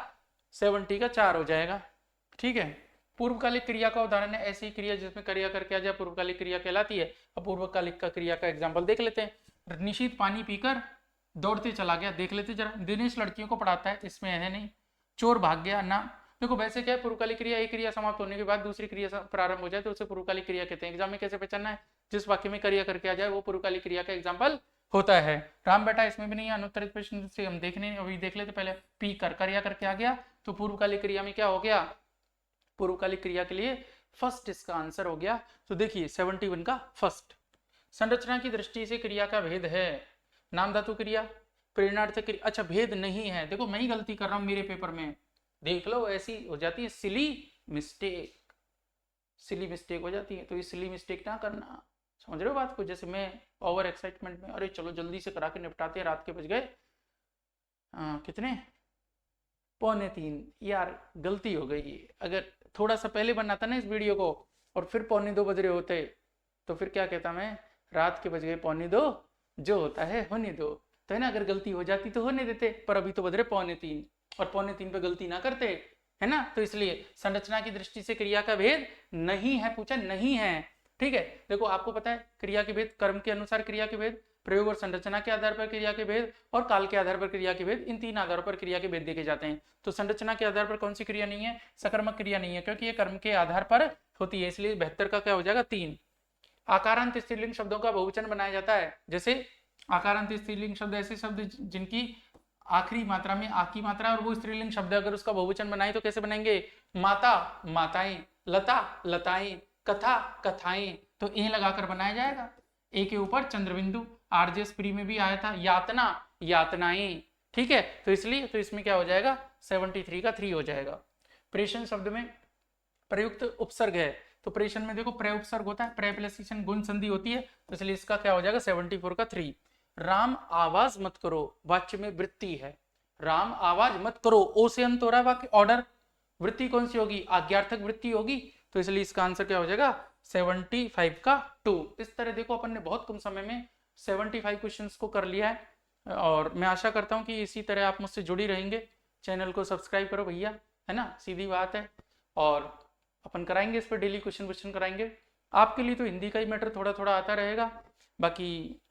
S1: 70 का 4 हो जाएगा। ठीक है, पूर्वकालिक क्रिया का उदाहरण है ऐसी क्रिया जिसमें क्रिया करके आ जाए पूर्वकालिक क्रिया कहलाती है। अब पूर्वकालिक का क्रिया का एग्जाम्पल देख लेते हैं। निशित पानी पीकर दौड़ते चला गया, देख लेते जरा। दिनेश लड़कियों को पढ़ाता है, इसमें है नहीं। चोर भाग गया ना। देखो वैसे क्या है, पूर्वकालिक क्रिया एक क्रिया समाप्त होने के बाद दूसरी क्रिया प्रारंभ हो जाए तो उसे पूर्वकालिक क्रिया कहते हैं। एग्जाम में कैसे पहचानना है, जिस वाक्य में क्रिया करके आ जाए वो पूर्वकालिक क्रिया का एग्जाम्पल होता है। राम बेटा इसमें भी नहीं है, अनुत्तरित प्रश्न से हम देखने अभी देख लेते। पहले पी कर क्रिया करके आ गया तो पूर्वकालिक क्रिया में क्या हो गया, पूर्वकालिक क्रिया के लिए फर्स्ट इसका आंसर हो गया। तो देखिए 71 का फर्स्ट। संरचना की दृष्टि से क्रिया का भेद है, नाम धातु क्रिया, प्रेरणार्थक क्रिया। अच्छा भेद नहीं है, देखो मैं ही गलती कर रहा हूं मेरे पेपर में, देख लो ऐसी हो जाती है सिली मिस्टेक, सिली मिस्टेक हो जाती है। तो ये सिली मिस्टेक ना करना, समझ रहे हो बात को। जैसे मैं ओवर एक्साइटमेंट में अरे चलो जल्दी से करा के निपटाते हैं, रात के बज गए कितने 2:45, यार गलती हो गई। अगर थोड़ा सा पहले बनाता ना इस वीडियो को और फिर 2:45 बज रहे होते तो फिर क्या कहता मैं, रात के बज गए 2:45, जो होता है होने दो। तो है ना, अगर गलती हो जाती तो होने देते, पर अभी तो बज रहे 2:45 और 2:45 पे गलती ना करते, है ना। तो इसलिए संरचना की दृष्टि से क्रिया का भेद नहीं है, पूछा नहीं है। ठीक है, देखो आपको पता है क्रिया के भेद, कर्म के अनुसार क्रिया के भेद, प्रयोग और संरचना के आधार पर क्रिया के भेद और काल के आधार पर क्रिया के भेद, इन तीन आधारों पर क्रिया के भेद देखे जाते हैं। तो संरचना के आधार पर कौन सी क्रिया नहीं है, सकर्मक क्रिया नहीं है, क्योंकि ये कर्म के आधार पर होती है, इसलिए 72 का क्या हो जाएगा 3। आकारांत स्त्रीलिंग शब्दों का बहुवचन बनाया जाता है, जैसे आकारांत स्त्रीलिंग शब्द ऐसे शब्द जिनकी आखिरी मात्रा में आ की मात्रा और वो स्त्रीलिंग शब्द अगर उसका बहुवचन बनाए तो कैसे बनेंगे, माता माताएं, लता लताएं, कथा कथाएं। तो ए लगाकर बनाया जाएगा, ए के ऊपर चंद्रबिंदु। आरजेएस प्री में भी आया था, यातना यातनाएं। ठीक है, तो इसलिए तो इसमें क्या हो जाएगा 73 का 3 हो जाएगा। प्रेषण शब्द में प्रयुक्त उपसर्ग है, तो प्रेषण में देखो प्रय उपसर्ग होता है, प्रयप्लसीशन गुण संधि होती है, तो इसलिए इसका क्या हो जाएगा 74 का 3। राम आवाज मत करो, वाक्य में वृत्ति है, राम आवाज मत करो, ओ से अंत हो रहा है वाक्य, ऑर्डर। वृत्ति कौन सी होगी, आज्ञार्थक वृत्ति होगी, तो इसलिए इसका आंसर क्या हो जाएगा 75 का 2। इस तरह देखो अपन ने बहुत कम समय में 75 क्वेश्चंस को कर लिया है और मैं आशा करता हूं कि इसी तरह आप मुझसे जुड़ी रहेंगे। चैनल को सब्सक्राइब करो भैया, है ना, सीधी बात है। और अपन कराएंगे इस पर डेली क्वेश्चन कराएंगे। आपके लिए तो हिंदी का ही मैटर थोड़ा थोड़ा आता रहेगा, बाकी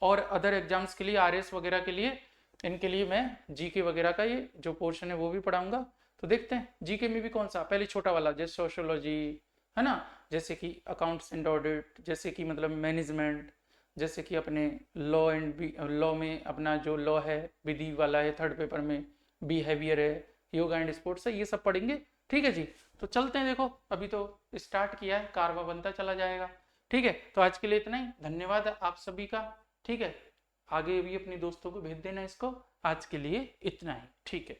S1: और अदर एग्जाम्स के लिए आरएस वगैरह के लिए, इनके लिए मैं जीके वगैरह का ये जो पोर्शन है वो भी पढ़ाऊंगा। तो देखते हैं जीके में भी कौन सा, पहले छोटा वाला जैसे सोशियोलॉजी, है ना, जैसे कि अकाउंट्स एंड ऑडिट, जैसे कि मतलब मैनेजमेंट, जैसे कि अपने लॉ एंड लॉ में अपना जो लॉ है विधि वाला है, थर्ड पेपर में बिहेवियर है, योगा एंड स्पोर्ट्स है, ये सब पढ़ेंगे। ठीक है जी, तो चलते हैं। देखो अभी तो स्टार्ट किया है, कारवा बनता चला जाएगा। ठीक है, तो आज के लिए इतना ही, धन्यवाद आप सभी का। ठीक है, आगे भी अपने दोस्तों को भेज देना इसको। आज के लिए इतना ही, ठीक है।